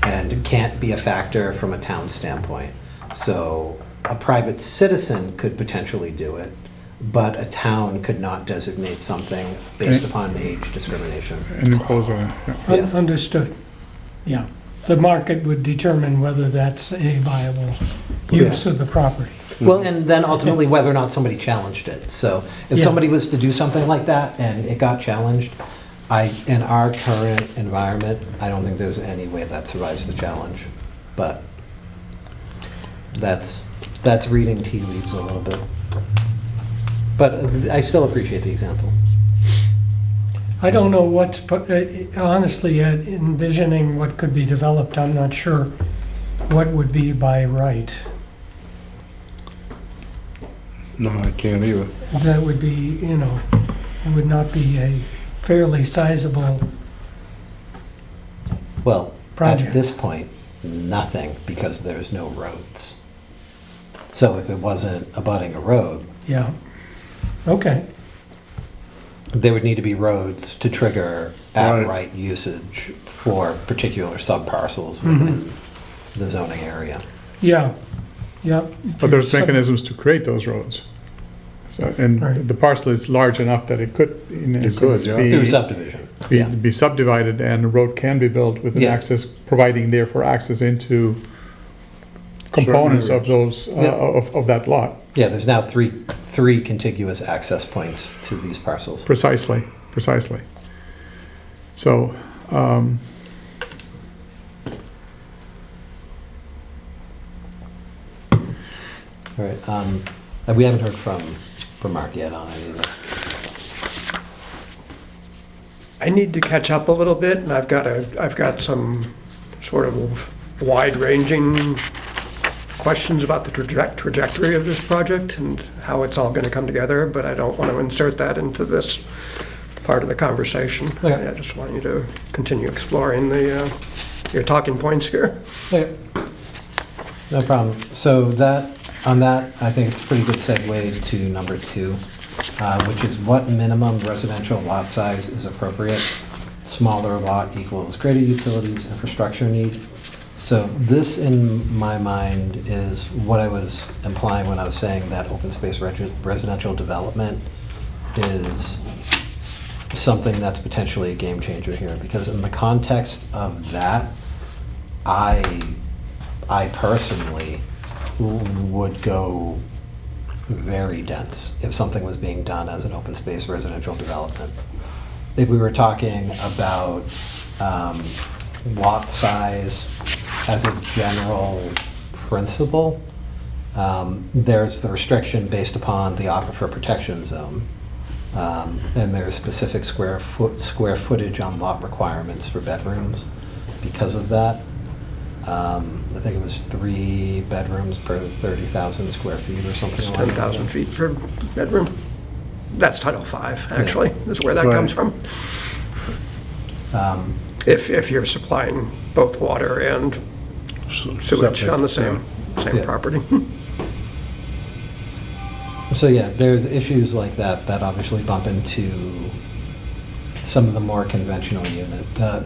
and can't be a factor from a town standpoint. So a private citizen could potentially do it, but a town could not designate something based upon age discrimination. And impose on it, yeah. Yeah. Understood. Yeah. The market would determine whether that's a viable use of the property. Well, and then ultimately whether or not somebody challenged it. So if Yeah. somebody was to do something like that and it got challenged, in our current environment, I don't think there's any way that survives the challenge. But that's reading tea leaves a little bit. But I still appreciate the example. I don't know what's, honestly, envisioning what could be developed, I'm not sure what would be by right. No, I can't either. That would be, it would not be a fairly sizable Well, project. at this point, nothing, because there's no roads. So if it wasn't abutting a road, Yeah. Okay. there would need to be roads to trigger Right. outright usage for particular subparcels within the zoning area. Yeah. Yeah. But there's mechanisms to create those roads. So, and Right. the parcel is large enough that it could, in It essence, could, yeah. be. Through subdivision. Yeah. be subdivided, and the road can be built with an Yeah. access, providing therefore access into components of areas. those, Yeah. of that lot. Yeah, there's now three contiguous access points to these parcels. Precisely. So, All right, and we haven't heard from Mark yet on any of this. I need to catch up a little bit, and I've got some sort of wide-ranging questions about the trajectory of this project and how it's all gonna come together, but I don't want to insert that into this part of the conversation. Okay. I just want you to continue exploring your talking points here. Okay. No problem. So on that, I think it's a pretty good segue to number 2, which is what minimum residential lot size is appropriate. Smaller lot equals greater utilities infrastructure need. So this, in my mind, is what I was implying when I was saying that open space residential development is something that's potentially a game changer here, because in the context of that, I personally would go very dense if something was being done as an open space residential development. If we were talking about lot size as a general principle, there's the restriction based upon the aquifer protection zone. And there's specific square footage on lot requirements for bedrooms because of that. I think it was 3 bedrooms per 30,000 square feet or something It's like that. 10,000 feet per bedroom. That's Title V, actually, is where that Right. comes from. If you're supplying both water and sewage Septic, on the same Yeah. property. So yeah, there's issues like that that obviously bump into some of the more conventional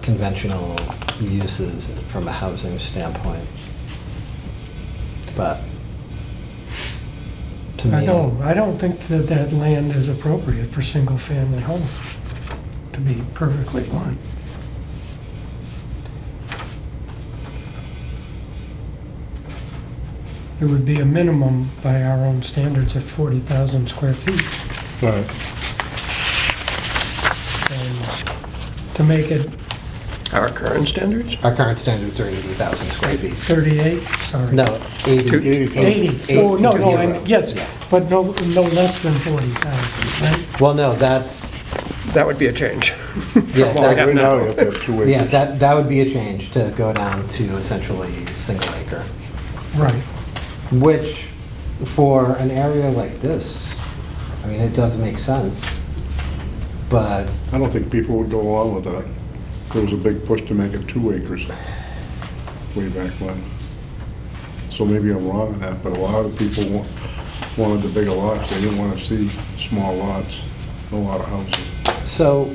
conventional uses from a housing standpoint. But to me, I don't think that land is appropriate for single-family home, to be perfectly blunt. It would be a minimum by our own standards of 40,000 square feet. Right. And to make it Our current standards? our current standards are 80,000 square feet. 38, sorry. No, 80. 80. Oh, no, Zero. yes, Yeah. but no less than 40,000, right? Well, no, that's, That would be a change. yeah, Well, I got Right no- now, you have to have 2 acres. yeah, that would be a change to go down to essentially single acre. Right. Which, for an area like this, I mean, it does make sense, but I don't think people would go along with that. There was a big push to make it 2 acres way back when. So maybe I'm wrong on that, but a lot of people wanted the bigger lots. They didn't want to see small lots, a lot of houses. so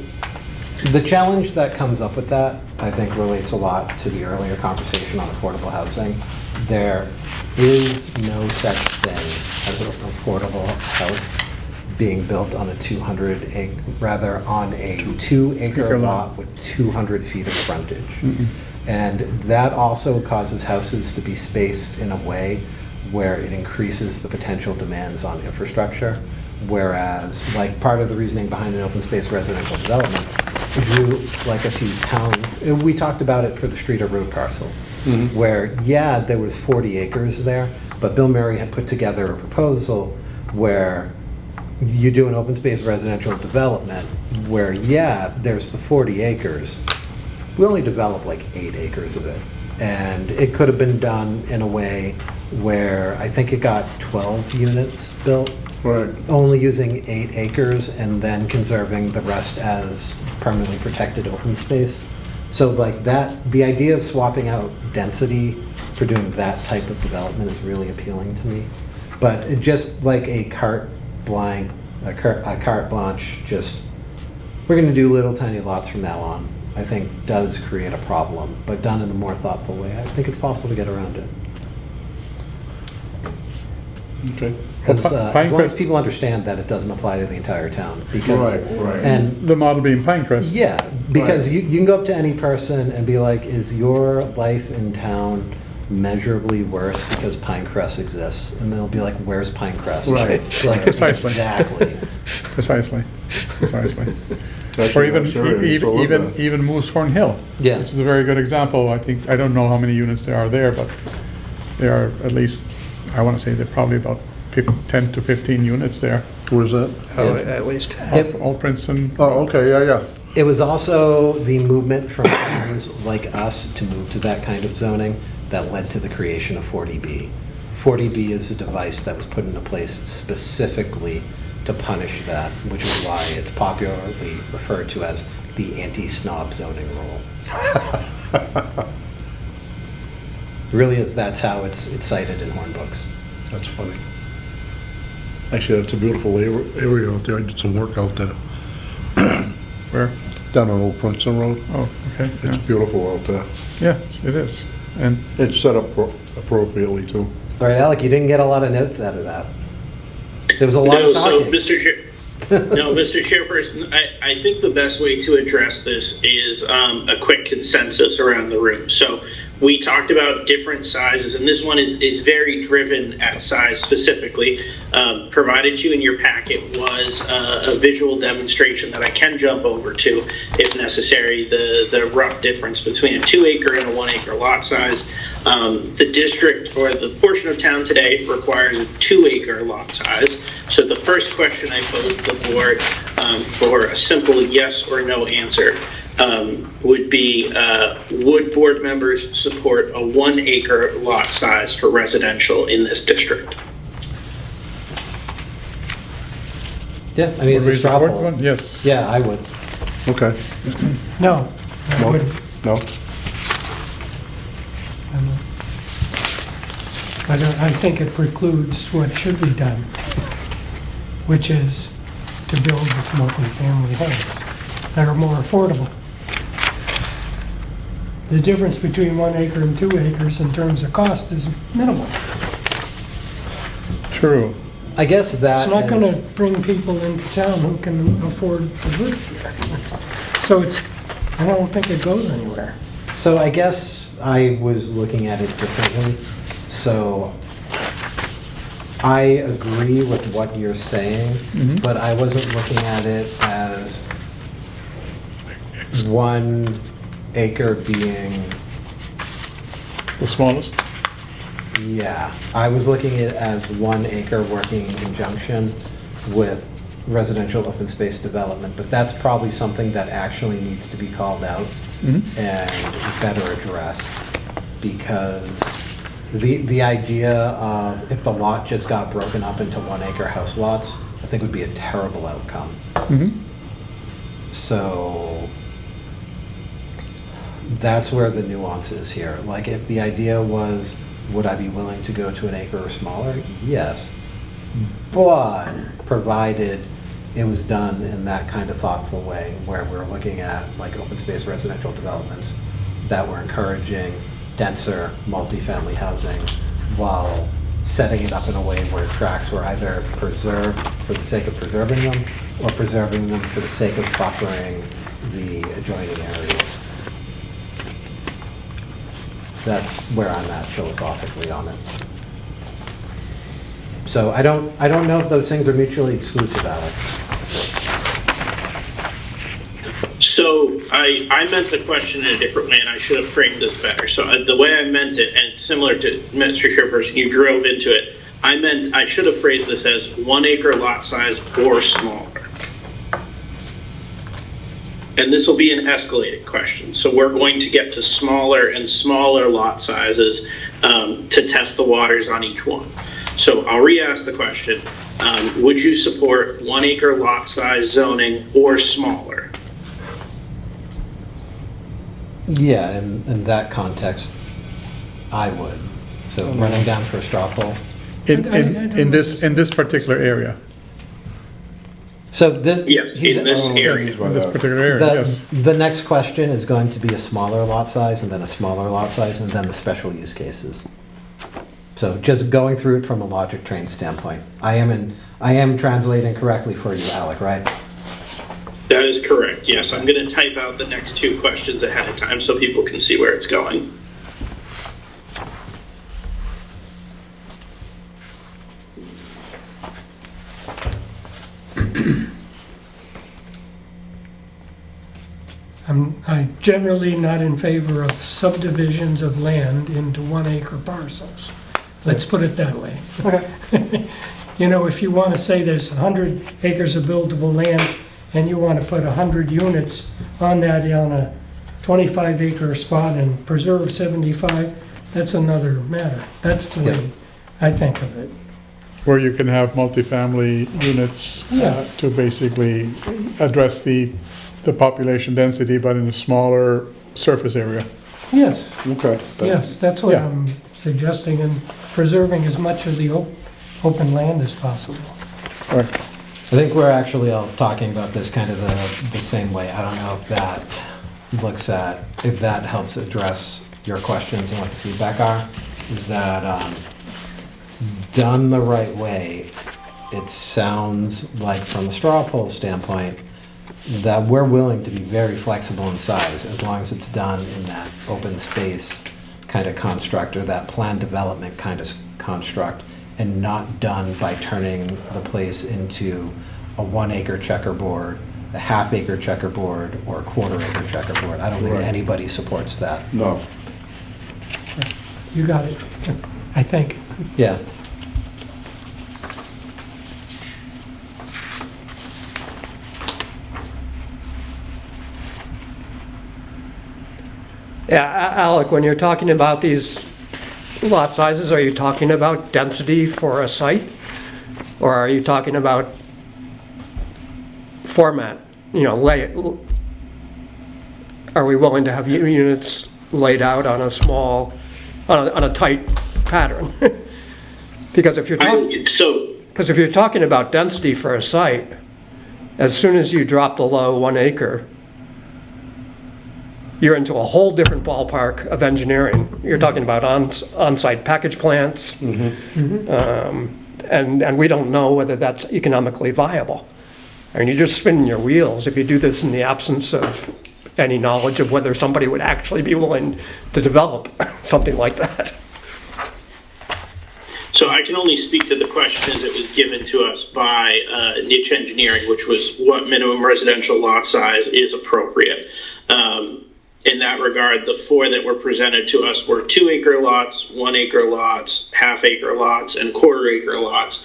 the challenge that comes up with that, I think, relates a lot to the earlier conversation on affordable housing. There is no such thing as an affordable house being built on a 200 acre, rather on a 2-acre Acre lot lot. with 200 feet of frontage. And that also causes houses to be spaced in a way where it increases the potential demands on infrastructure. Whereas, like, part of the reasoning behind an open space residential development, drew like a few towns, we talked about it for the Streeter Road parcel, where, yeah, there was 40 acres there, but Bill Murray had put together a proposal where you do an open space residential development where, yeah, there's the 40 acres. We only developed like 8 acres of it. And it could have been done in a way where I think it got 12 units built, Right. only using 8 acres and then conserving the rest as permanently protected open space. So like that, the idea of swapping out density for doing that type of development is really appealing to me. But it just like a carte blanche, just, we're gonna do little tiny lots from now on, I think does create a problem, but done in a more thoughtful way. I think it's possible to get around it. Okay. Because as long as Pinecrest, people understand that it doesn't apply to the entire town. Because, Right, right. And, the model being Pinecrest. yeah, because Right. you can go up to any person and be like, is your life in town measurably worse because Pinecrest exists? And they'll be like, where's Pinecrest? Right, Like, Precisely. exactly. Precisely, precisely. It's Or actually even, nice area, I used to live there. even Moosehorn Hill. Yeah. Which is a very good example. I think, I don't know how many units there are there, but there are at least, I want to say there are probably about 10 to 15 units there. Where's that? Oh, at least. Yep. Old Princeton, Oh, okay, yeah. It was also the movement from towns like us to move to that kind of zoning that led to the creation of 40B. 40B is a device that was put into place specifically to punish that, which is why it's popularly referred to as the anti-snob zoning rule. It really is, that's how it's cited in horn books. That's funny. Actually, that's a beautiful area out there. I did some work out there, where, down on Old Princeton Road. oh, okay, It's yeah. beautiful out there. Yes, it is. And It's set up appropriately, too. All right, Alec, you didn't get a lot of notes out of that. There was a lot No, of so talking. Mr. Chairperson, I think the best way to address this is a quick consensus around the room. So we talked about different sizes, and this one is very driven at size specifically. Provided to you in your packet was a visual demonstration that I can jump over to, if necessary, the rough difference between a 2-acre and a 1-acre lot size. The district, or the portion of town today, requires a 2-acre lot size. So the first question I posed to the board for a simple yes or no answer would be, would board members support a 1-acre lot size for residential in this district? Yeah, I mean, it's a raise the straw board poll. one? Yes. Yeah, I would. Okay. No. I No? wouldn't. No? I think it precludes what should be done, which is to build multifamily homes that are more affordable. The difference between 1 acre and 2 acres in terms of cost is minimal. True. I guess that It's not is- gonna bring people into town who can afford to live here. So it's, I don't think it goes anywhere. So I guess I was looking at it differently. So I agree with what you're saying, but I wasn't looking at it as 1 acre being, The smallest? yeah. I was looking at it as 1 acre working in conjunction with residential open space development, but that's probably something that actually needs to be called out and better addressed, because the idea of if the lot just got broken up into 1 acre house lots, I think would be a terrible outcome. So that's where the nuance is here. Like, if the idea was, would I be willing to go to 1 acre or smaller? Yes. But provided it was done in that kind of thoughtful way, where we're looking at like open space residential developments that were encouraging denser multifamily housing while setting it up in a way where tracks were either preserved for the sake of preserving them or preserving them for the sake of buffering the adjoining areas. That's where I'm at philosophically on it. So I don't know if those things are mutually exclusive, Alex. So I meant the question in a different way, and I should have framed this better. So the way I meant it, and it's similar to Mr. Chairperson, you drove into it. I should have phrased this as 1 acre lot size or smaller. And this will be an escalated question. So we're going to get to smaller and smaller lot sizes to test the waters on each one. So I'll re-ask the question. Would you support 1 acre lot size zoning or smaller? Yeah, in that context, I would. So running down for a straw poll. In this particular area. So the, Yes, in this area. In this particular area, yes. the next question is going to be a smaller lot size, and then a smaller lot size, and then the special use cases. So just going through it from a logic train standpoint. I am translating correctly for you, Alec, right? That is correct. Yes, I'm going to type out the next two questions ahead of time so people can see where it's going. I'm generally not in favor of subdivisions of land into 1 acre parcels. Let's put it that way. Okay. You know, if you want to say there's 100 acres of buildable land and you want to put 100 units on that on a 25 acre spot and preserve 75, that's another matter. That's the way I think of it. Where you can have multifamily units Yeah. to basically address the population density, but in a smaller surface area. Yes, Okay. yes, that's what Yeah. I'm suggesting, and preserving as much of the open land as possible. All right. I think we're actually all talking about this kind of the same way. I don't know if that if that helps address your questions and what the feedback are. Is that done the right way, it sounds like from a straw poll standpoint, that we're willing to be very flexible in size as long as it's done in that open space kind of construct or that planned development kind of construct, and not done by turning the place into a 1 acre checkerboard, a half acre checkerboard, or a quarter acre checkerboard. I don't think Right. anybody supports that. No. You got it, I think. Yeah. Yeah, Alec, when you're talking about these lot sizes, are you talking about density for a site? Or are you talking about format? You know, are we willing to have units laid out on a small, on a tight pattern? Because if you're talking about density for a site, as soon as you drop below 1 acre, you're into a whole different ballpark of engineering. You're talking about on-site package plants, and we don't know whether that's economically viable. I mean, you're just spinning your wheels if you do this in the absence of any knowledge of whether somebody would actually be willing to develop something like that. So I can only speak to the question as it was given to us by Niche Engineering, which was what minimum residential lot size is appropriate. In that regard, the 4 that were presented to us were 2 acre lots, 1 acre lots, half acre lots, and quarter acre lots,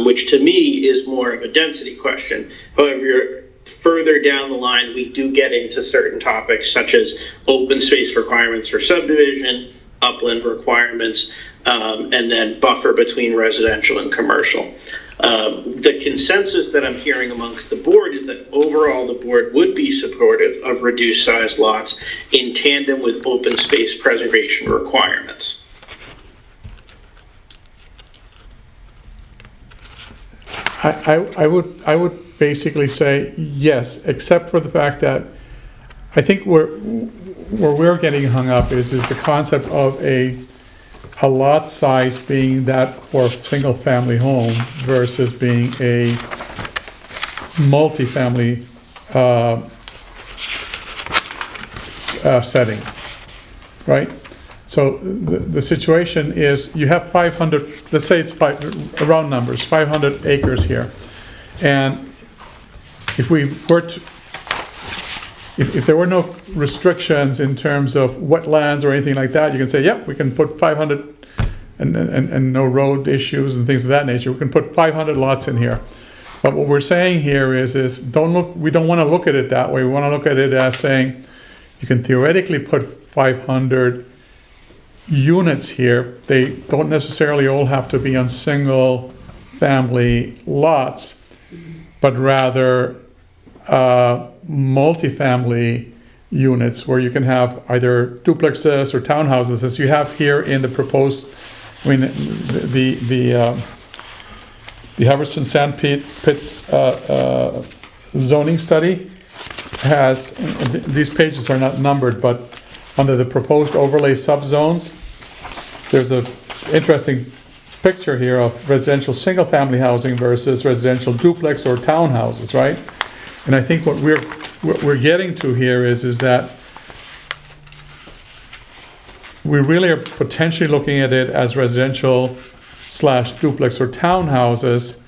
which to me is more of a density question. However, further down the line, we do get into certain topics such as open space requirements for subdivision, upland requirements, and then buffer between residential and commercial. The consensus that I'm hearing amongst the board is that overall the board would be supportive of reduced size lots in tandem with open space preservation requirements. I would basically say yes, except for the fact that I think where we're getting hung up is the concept of a lot size being that for a single family home versus being a multifamily setting, right? So the situation is you have 500, let's say it's round numbers, 500 acres here. And if we were to, if there were no restrictions in terms of wetlands or anything like that, you can say, yep, we can put 500 and no road issues and things of that nature. We can put 500 lots in here. But what we're saying here is we don't want to look at it that way. We want to look at it as saying you can theoretically put 500 units here. They don't necessarily all have to be on single family lots, but rather multifamily units where you can have either duplexes or townhouses, as you have here in the proposed. I mean, the Hubbardson Sandpits zoning study has, these pages are not numbered, but under the proposed overlay subzones, there's a interesting picture here of residential single-family housing versus residential duplex or townhouses, right? And I think what we're getting to here is that we really are potentially looking at it as residential / duplex or townhouses,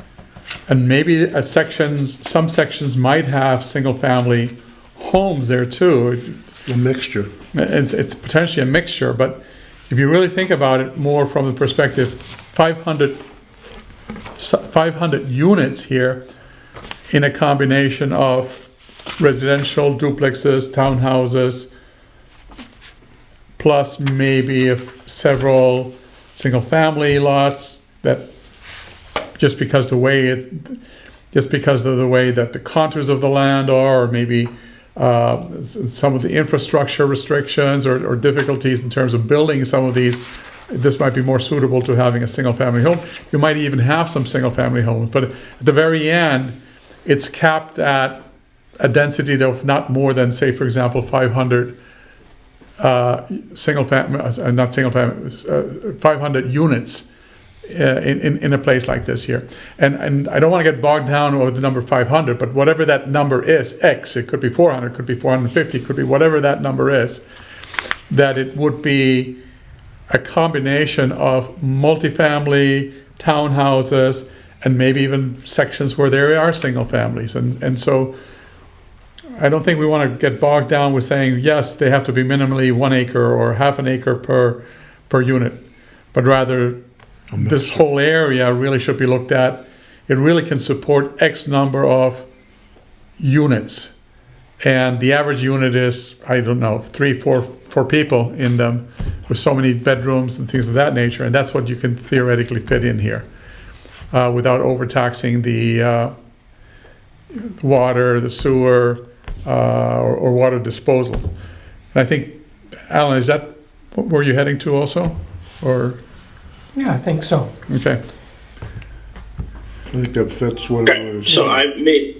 and maybe some sections might have single-family homes there too. A mixture. It's potentially a mixture, but if you really think about it more from the perspective, 500 units here in a combination of residential duplexes, townhouses, plus maybe several single-family lots that just because of the way that the contours of the land are, or maybe some of the infrastructure restrictions or difficulties in terms of building some of these, this might be more suitable to having a single-family home. You might even have some single-family homes, but at the very end, it's capped at a density of not more than, say, for example, 500 500 units in a place like this here. And I don't want to get bogged down over the number 500, but whatever that number is, X, it could be 400, it could be 450, it could be whatever that number is, that it would be a combination of multifamily, townhouses, and maybe even sections where there are single families. And so I don't think we want to get bogged down with saying, yes, they have to be minimally 1 acre or half an acre per unit, but rather this whole area really should be looked at. It really can support X number of units. And the average unit is, I don't know, 4 people in them with so many bedrooms and things of that nature. And that's what you can theoretically fit in here without overtaxing the water, the sewer, or water disposal. And I think, Alan, is that where you're heading to also? Or? Yeah, I think so. Okay. I think that fits what I Okay, was. so I've made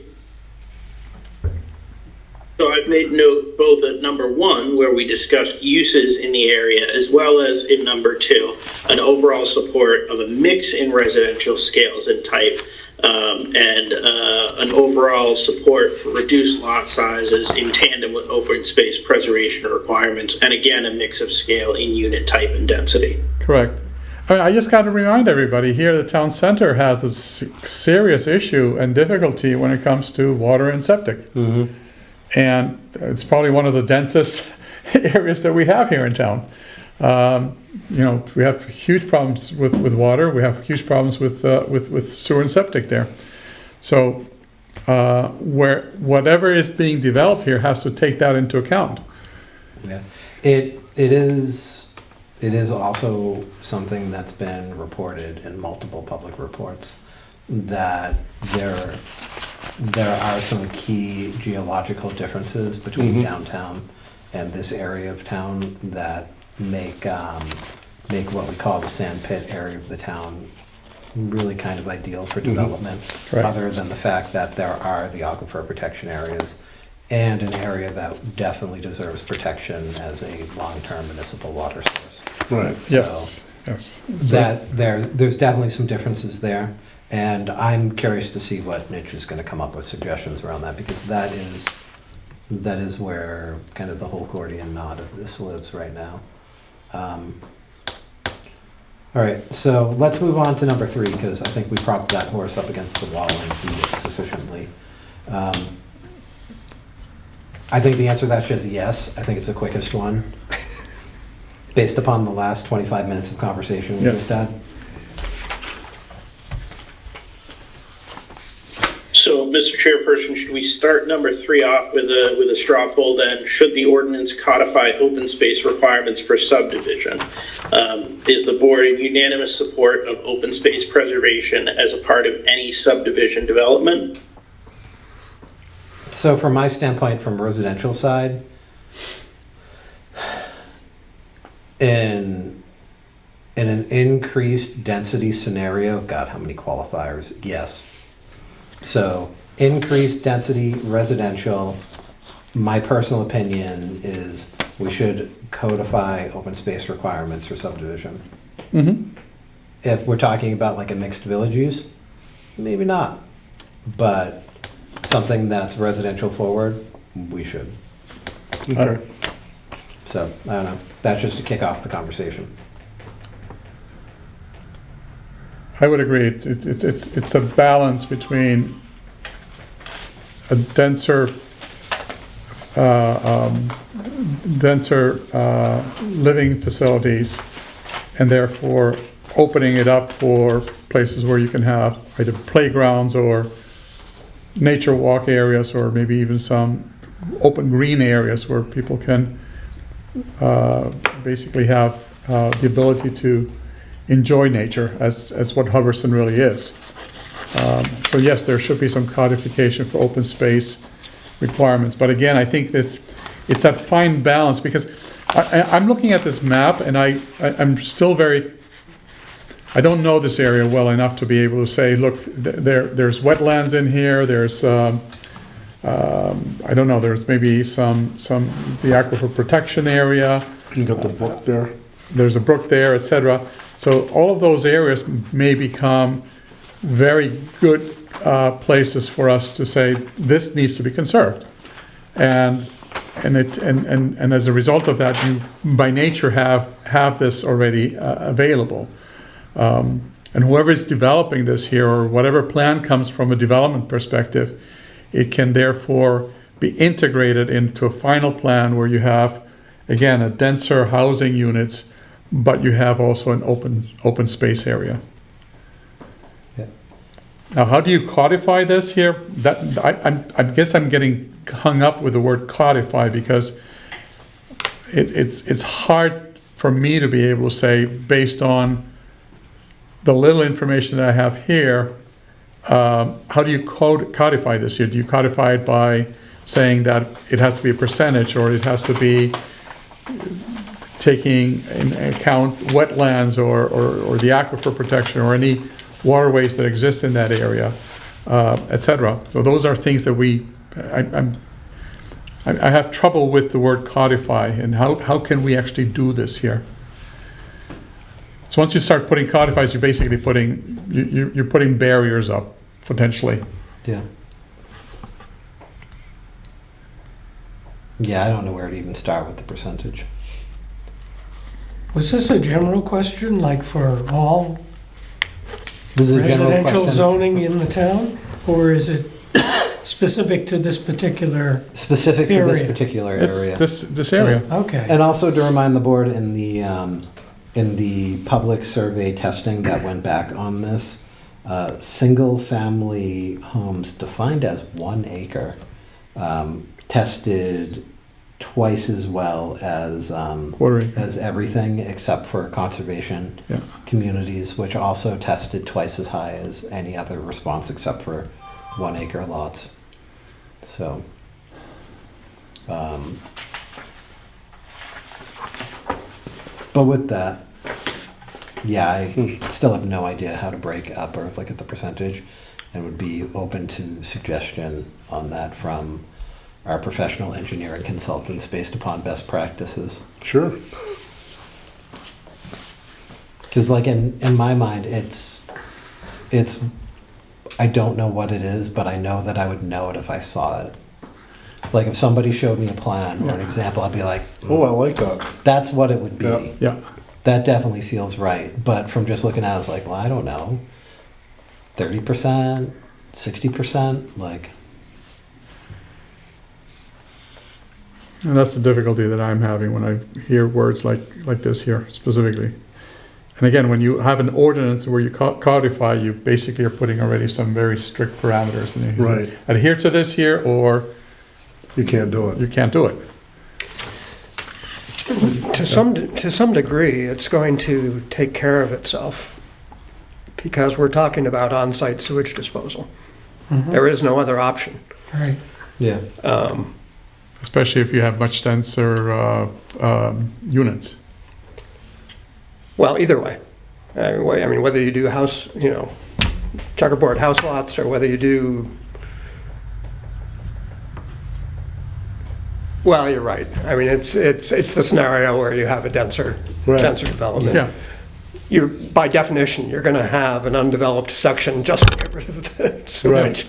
note both at number 1, where we discussed uses in the area, as well as in number 2, an overall support of a mix in residential scales and type, and an overall support for reduced lot sizes in tandem with open space preservation requirements, and again, a mix of scale in unit type and density. Correct. I just got to remind everybody here, the town center has a serious issue and difficulty when it comes to water and septic. Mm-hmm. And it's probably one of the densest areas that we have here in town. We have huge problems with water. We have huge problems with sewer and septic there. So whatever is being developed here has to take that into account. Yeah, it is also something that's been reported in multiple public reports that there are some key geological differences between downtown and this area of town that make what we call the sand pit area of the town really kind of ideal for development, Right. other than the fact that there are the aquifer protection areas and an area that definitely deserves protection as a long-term municipal water source. Right. Yes. So There's definitely some differences there, and I'm curious to see what Mitch is going to come up with suggestions around that, because that is where kind of the whole Gordian knot of this lives right now. All right, so let's move on to number 3, because I think we propped that horse up against the wall and beat it sufficiently. I think the answer to that is yes. I think it's the quickest one, based upon the last 25 minutes of conversation we just had. So, Mr. Chairperson, should we start number 3 off with a straw poll then? Should the ordinance codify open space requirements for subdivision? Is the board in unanimous support of open space preservation as a part of any subdivision development? So from my standpoint, from residential side, in an increased density scenario, God, how many qualifiers? Yes. So increased density residential, my personal opinion is we should codify open space requirements for subdivision. Mm-hmm. if we're talking about like a mixed village use, maybe not. But something that's residential forward, we should. Okay. So, I don't know, that's just to kick off the conversation. I would agree. It's the balance between a denser living facilities, and therefore opening it up for places where you can have either playgrounds or nature walk areas, or maybe even some open green areas where people can basically have the ability to enjoy nature as what Hubbardston really is. So yes, there should be some codification for open space requirements. But again, I think it's that fine balance, because I'm looking at this map and I'm still I don't know this area well enough to be able to say, look, there's wetlands in here, there's, I don't know, there's maybe the aquifer protection area. You got the book there? There's a brook there, etc. So all of those areas may become very good places for us to say this needs to be conserved, and as a result of that, you by nature have this already available, and whoever is developing this here, or whatever plan comes from a development perspective, it can therefore be integrated into a final plan where you have, again, a denser housing units, but you have also an open space area. Yeah. Now, how do you codify this here? I guess I'm getting hung up with the word codify, because it's hard for me to be able to say, based on the little information that I have here, how do you codify this here? Do you codify it by saying that it has to be a percentage, or it has to be taking in account wetlands or the aquifer protection or any waterways that exist in that area, etc. So those are things that I have trouble with the word codify, and how can we actually do this here? So once you start putting codifies, you're basically you're putting barriers up potentially. Yeah. Yeah, I don't know where to even start with the percentage. Was this a general question, like for all This is a general residential question. zoning in the town? Or is it specific to this particular, Specific to this area. particular It's area. this area. okay. And also to remind the board, in the public survey testing that went back on this, single-family homes defined as 1 acre tested twice as well as Quarter. as everything except for conservation Yeah. communities, which also tested twice as high as any other response except for 1 acre lots. So, but with that, yeah, I still have no idea how to break up or look at the percentage, and would be open to suggestion on that from our professional engineering consultants based upon best practices. Sure. Because like in my mind, it's, I don't know what it is, but I know that I would know it if I saw it. Like if somebody showed me a plan or an example, I'd be like, Oh, I like that. that's what it would be. Yeah. Yeah. That definitely feels right. But from just looking at it, I was like, well, I don't know. 30%, 60%, like, And that's the difficulty that I'm having when I hear words like this here specifically. And again, when you have an ordinance where you codify, you basically are putting already some very strict parameters. And you Right. adhere to this here, or You can't do it. you can't do it. To some degree, it's going to take care of itself, because we're talking about on-site sewage disposal. There is no other option. Right. yeah. Especially if you have much denser units. Well, either way. I mean, whether you do checkerboard house lots, or whether you do, well, you're right. I mean, it's the scenario where you have a denser Right. development. Yeah. you're, by definition, you're gonna have an undeveloped section just to get rid of the sewage.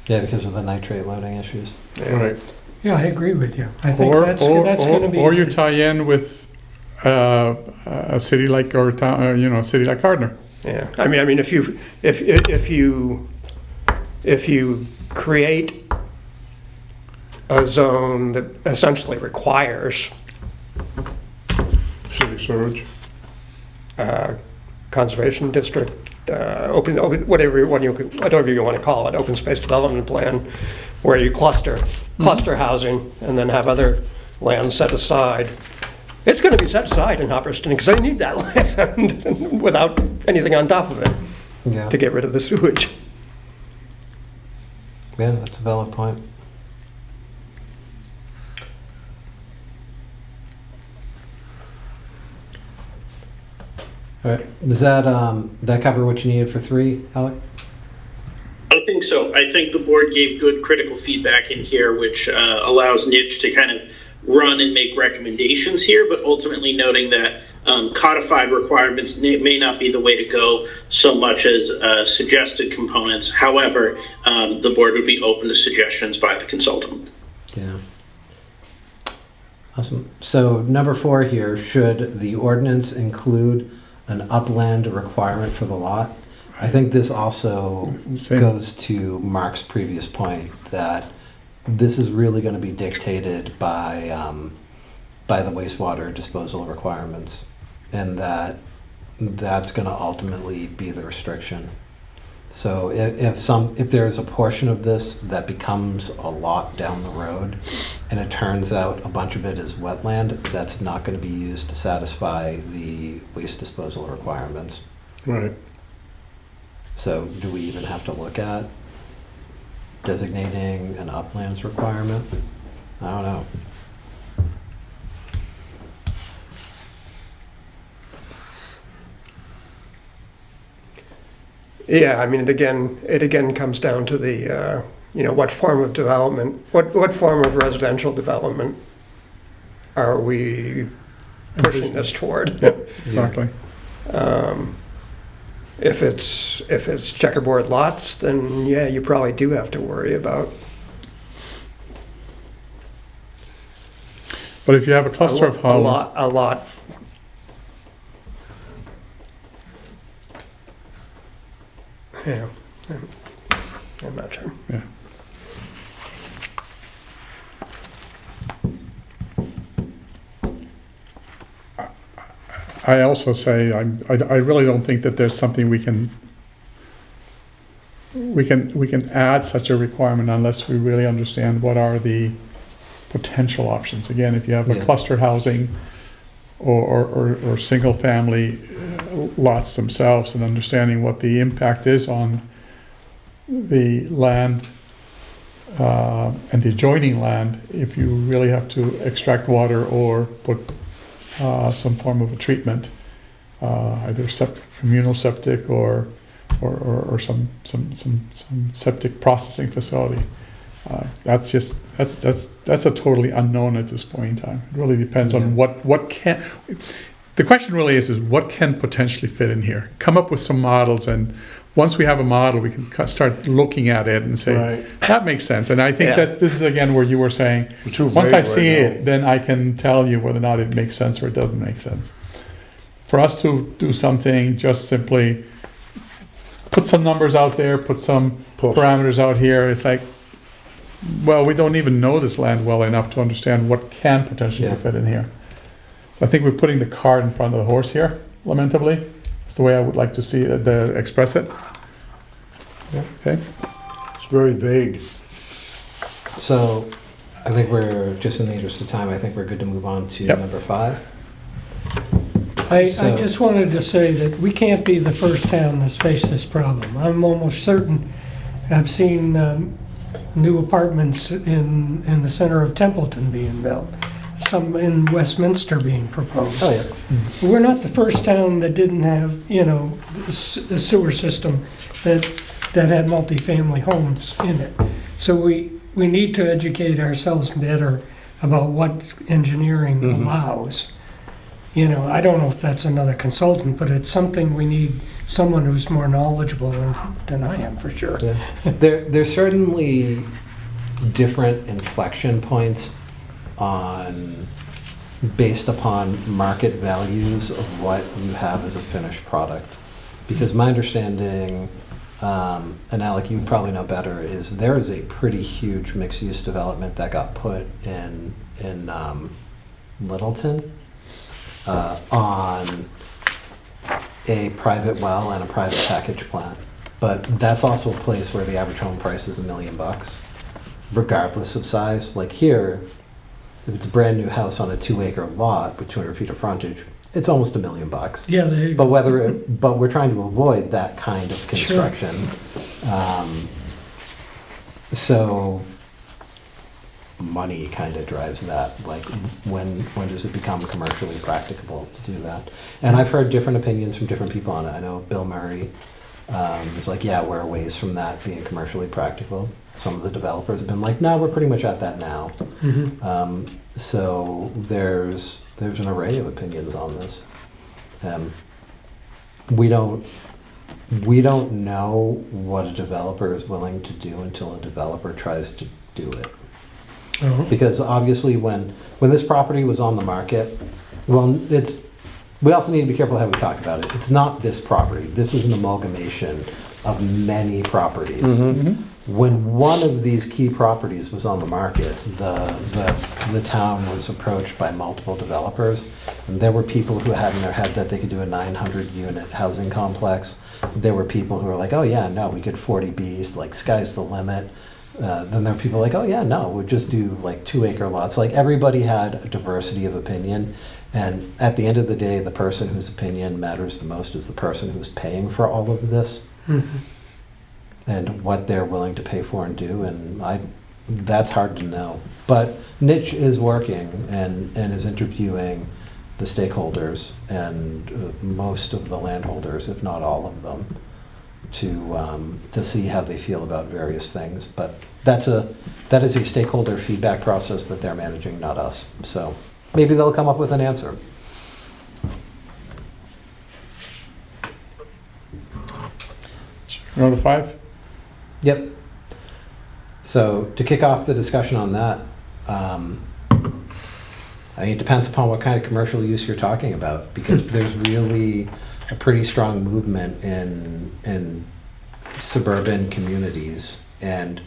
Yeah, because of the nitrate loading issues. Right. Yeah, I agree with you. I think Or, that's or, going to be. or you tie in with a city like, or a town, a city like Gardner. Yeah, I mean, if you create a zone that essentially requires City sewage. conservation district, open, whatever you want to call it, open space development plan, where you cluster housing and then have other land set aside. It's going to be set aside in Hubbardston because they need that land without anything on top of it Yeah, to get rid of the sewage. yeah, that's a valid point. All right, does that cover what you needed for 3, Alec? I think so. I think the board gave good critical feedback in here, which allows Nitch to kind of run and make recommendations here, but ultimately noting that codified requirements may not be the way to go so much as suggested components. However, the board would be open to suggestions by the consultant. Yeah. Awesome. So number 4 here, should the ordinance include an upland requirement for the lot? I think this also Same. goes to Mark's previous point that this is really going to be dictated by the wastewater disposal requirements, and that's going to ultimately be the restriction. So if there's a portion of this that becomes a lot down the road, and it turns out a bunch of it is wetland, that's not going to be used to satisfy the waste disposal requirements. Right. So do we even have to look at designating an uplands requirement? I don't know. Yeah, I mean, it again comes down to the, what form of development, what form of residential development are we pushing this toward? Yep, exactly. If it's checkerboard lots, then yeah, you probably do have to worry about But if you have a cluster of homes, a lot. Yeah, I'm not sure. yeah. I also say, I really don't think that there's something we can add such a requirement unless we really understand what are the potential options. Again, if you have a Yeah. cluster housing or single family lots themselves, and understanding what the impact is on the land and the adjoining land, if you really have to extract water or put some form of a treatment, either communal septic or some septic processing facility. That's a totally unknown at this point in time. It really depends on what can. The question really is what can potentially fit in here? Come up with some models, and once we have a model, we can start looking at it and say, Right. that makes sense. And I think Yeah. this is again where you were saying, We're too once I vague see right it, then I can tell you whether or not it makes sense or it doesn't make sense. For us to do something, just simply put some numbers out there, put some Push. parameters out here, it's like, well, we don't even know this land well enough to understand what can potentially Yeah. fit in here. So I think we're putting the cart in front of the horse here, lamentably. That's the way I would like to see it, express it. Okay. It's very vague. So I think we're, just in the interest of time, I think we're good to move on to Yep. number 5. I So- just wanted to say that we can't be the first town that's faced this problem. I'm almost certain, I've seen new apartments in the center of Templeton being built, some in Westminster being proposed. Oh, yeah. We're not the first town that didn't have, a sewer system that had multifamily homes in it. So we need to educate ourselves better about what engineering allows. You know, I don't know if that's another consultant, but it's something we need someone who's more knowledgeable than I am, for sure. Yeah. There's certainly different inflection points on, based upon market values of what you have as a finished product. Because my understanding, and Alec, you probably know better, is there is a pretty huge mixed-use development that got put in Littleton on a private well and a private package plant. But that's also a place where the average home price is $1 million, regardless of size. Like here, if it's a brand new house on a 2-acre lot with 200 feet of frontage, it's almost $1 million. Yeah, there you But go. but we're trying to avoid that kind of Sure. construction. So money kind of drives that. Like when does it become commercially practicable to do that? And I've heard different opinions from different people on it. I know Bill Murray is like, yeah, we're a ways from that being commercially practical. Some of the developers have been like, no, we're pretty much at that now. Mhm. So there's an array of opinions on this. We don't know what a developer is willing to do until a developer tries to do it. Oh, Because obviously when this property was on the market, well, we also need to be careful how we talk about it. It's not this property. This is an amalgamation of many properties. When one of these key properties was on the market, the town was approached by multiple developers. And there were people who had in their head that they could do a 900-unit housing complex. There were people who were like, oh yeah, no, we could 40 Bs, like sky's the limit. Then there were people like, oh yeah, no, we'd just do like 2-acre lots. Like everybody had a diversity of opinion. And at the end of the day, the person whose opinion matters the most is the person who's paying for all of this and what they're willing to pay for and do. And that's hard to know. But Niche is working and is interviewing the stakeholders and most of the landholders, if not all of them, to see how they feel about various things. But that is a stakeholder feedback process that they're managing, not us. So maybe they'll come up with an answer. Go to 5? Yep. So to kick off the discussion on that, I mean, it depends upon what kind of commercial use you're talking about, because there's really a pretty strong movement in suburban communities, and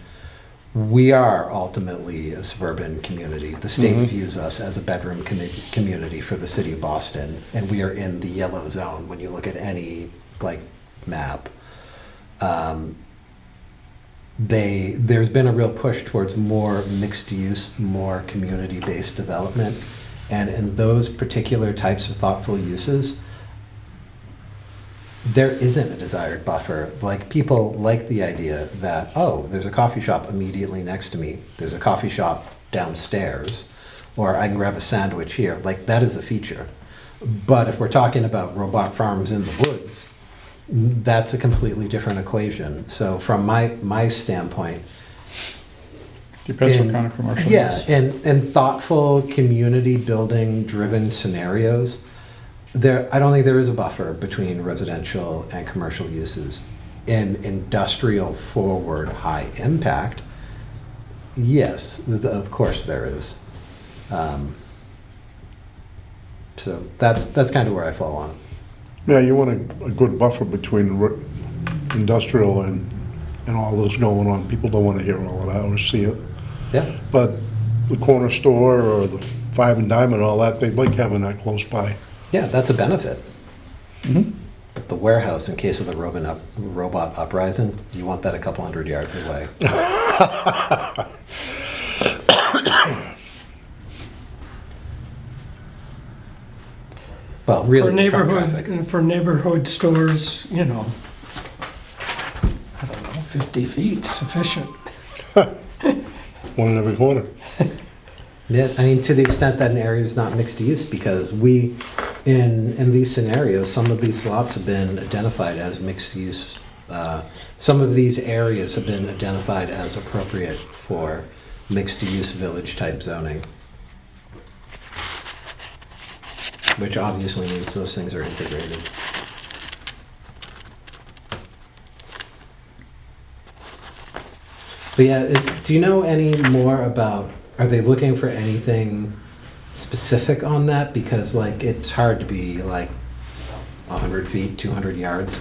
we are ultimately a suburban community. The state views us as a bedroom community for the city of Boston, and we are in the yellow zone when you look at any like map. There's been a real push towards more mixed use, more community-based development. And in those particular types of thoughtful uses, there isn't a desired buffer. Like people like the idea that, oh, there's a coffee shop immediately next to me. There's a coffee shop downstairs, or I can grab a sandwich here. Like that is a feature. But if we're talking about robot farms in the woods, that's a completely different equation. So from my standpoint, Depends what kind of commercial yeah, use. and thoughtful community building driven scenarios, I don't think there is a buffer between residential and commercial uses. In industrial forward high impact, yes, of course there is. So that's kind of where I fall on it. Yeah, you want a good buffer between industrial and all this going on. People don't want to hear all of that or see it. Yeah. But the corner store or the Five and Dime and all that, they like having that close by. Yeah, that's a benefit. But the warehouse, in case of the robot uprising, you want that a couple hundred yards away. Well, really, truck traffic. For neighborhood stores, you know, I don't know, 50 feet sufficient. One in every corner. Yeah, I mean, to the extent that an area is not mixed use, because in these scenarios, some of these lots have been identified as mixed use. Some of these areas have been identified as appropriate for mixed use village type zoning. which obviously means those things are integrated. But yeah, do you know any more about, are they looking for anything specific on that? Because like, it's hard to be like 100 feet, 200 yards.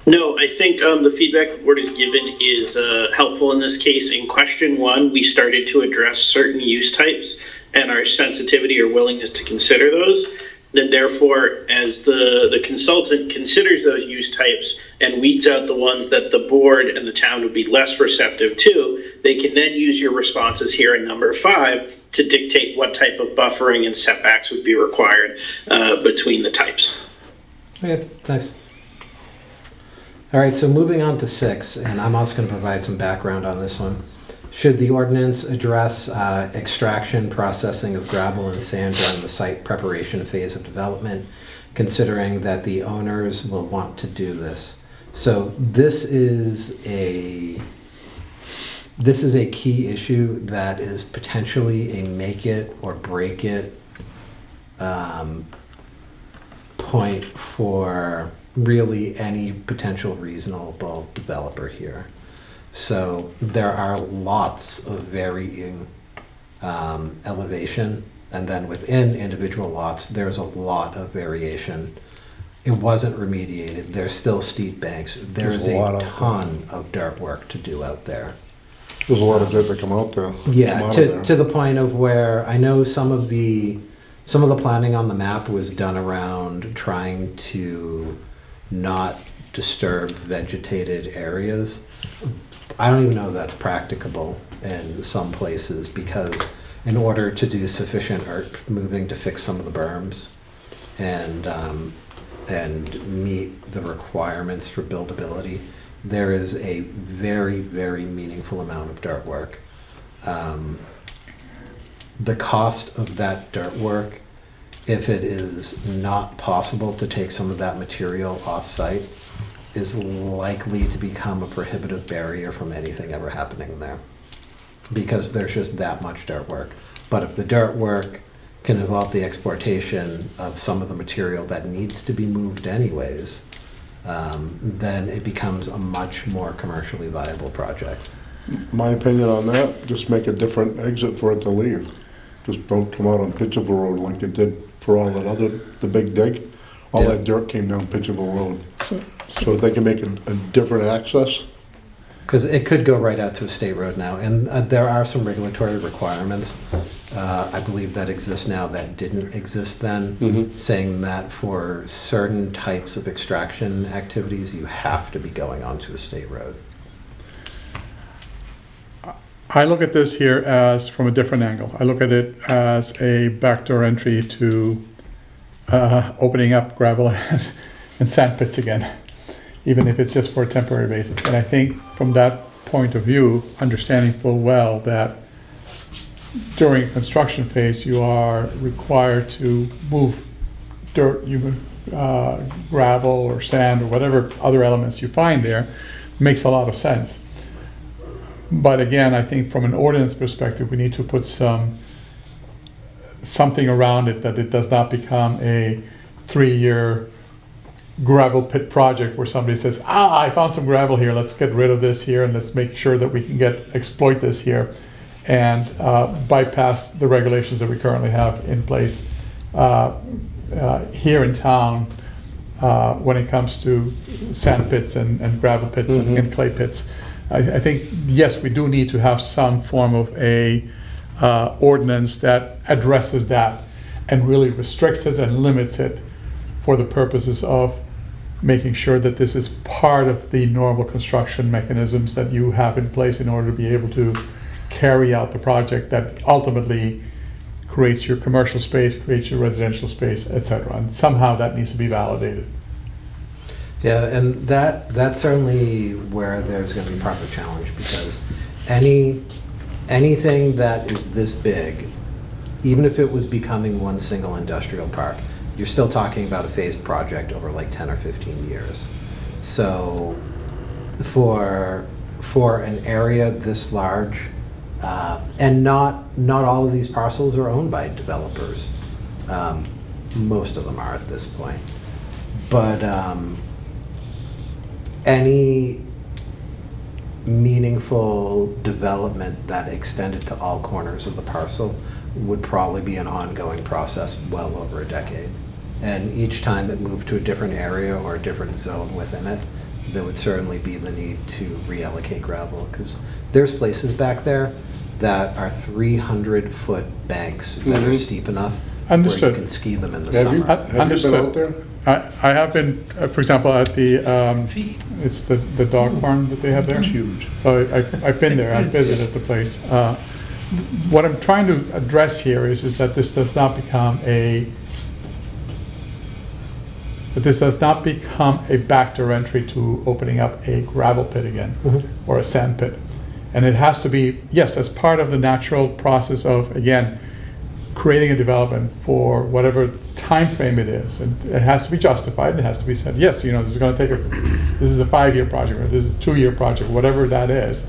No, I think the feedback the board has given is helpful in this case. In question 1, we started to address certain use types and our sensitivity or willingness to consider those. Then therefore, as the consultant considers those use types and weeds out the ones that the board and the town would be less receptive to, they can then use your responses here in number 5 to dictate what type of buffering and setbacks would be required between the types. Okay, thanks. All right, so moving on to 6, and I'm also going to provide some background on this one. Should the ordinance address extraction, processing of gravel and sand during the site preparation phase of development, considering that the owners will want to do this? So this is a key issue that is potentially a make it or break it point for really any potential reasonable developer here. So there are lots of varying elevation, and then within individual lots, there's a lot of variation. It wasn't remediated. There's still steep banks. There's a lot a out ton of dirt work to do out there. There's a lot of dirt that come out there. Yeah, Come out of there. to the point of where I know some of the planning on the map was done around trying to not disturb vegetated areas. I don't even know if that's practicable in some places, because in order to do sufficient earth moving to fix some of the berms and meet the requirements for buildability, there is a very, very meaningful amount of dirt work. The cost of that dirt work, if it is not possible to take some of that material off-site, is likely to become a prohibitive barrier from anything ever happening there, because there's just that much dirt work. But if the dirt work can involve the exportation of some of the material that needs to be moved anyways, then it becomes a much more commercially viable project. My opinion on that, just make a different exit for it to leave. Just don't come out on Pitcherville Road like it did for all that other, the big dig. All Yeah. that dirt came down Pitcherville Road. So So if they can make a different access, Because it could go right out to a state road now, and there are some regulatory requirements, I believe, that exist now that didn't exist then, saying that for certain types of extraction activities, you have to be going onto a state road. I look at this here as from a different angle. I look at it as a backdoor entry to opening up gravel and sand pits again, even if it's just for a temporary basis. And I think from that point of view, understanding full well that during a construction phase, you are required to move dirt, gravel or sand or whatever other elements you find there, makes a lot of sense. But again, I think from an ordinance perspective, we need to put something around it that it does not become a 3-year gravel pit project where somebody says, I found some gravel here, let's get rid of this here and let's make sure that we can exploit this here, and bypass the regulations that we currently have in place here in town when it comes to sand pits and gravel pits and clay pits. I think, yes, we do need to have some form of a ordinance that addresses that and really restricts it and limits it for the purposes of making sure that this is part of the normal construction mechanisms that you have in place in order to be able to carry out the project that ultimately creates your commercial space, creates your residential space, etc. And somehow that needs to be validated. Yeah, and that's certainly where there's going to be proper challenge, because anything that is this big, even if it was becoming one single industrial park, you're still talking about a phased project over like 10 or 15 years. So for an area this large, and not all of these parcels are owned by developers. Most of them are at this point. But any meaningful development that extended to all corners of the parcel would probably be an ongoing process well over a decade. And each time it moved to a different area or a different zone within it, there would certainly be the need to reallocate gravel, because there's places back there that are 300-foot banks that are steep enough Understood. where you can ski them in the Have you, summer. have you been Understood. out there? I have been, for example, at the, it's the dog farm that they have there. It's huge. So I've been there, I've visited the place. What I'm trying to address here is that this does not become a backdoor entry to opening up a gravel pit again, or a sand pit. And it has to be, yes, as part of the natural process of, again, creating a development for whatever time frame it is. And it has to be justified, it has to be said, yes, you know, this is gonna take us, this is a 5-year project, or this is a 2-year project, whatever that is,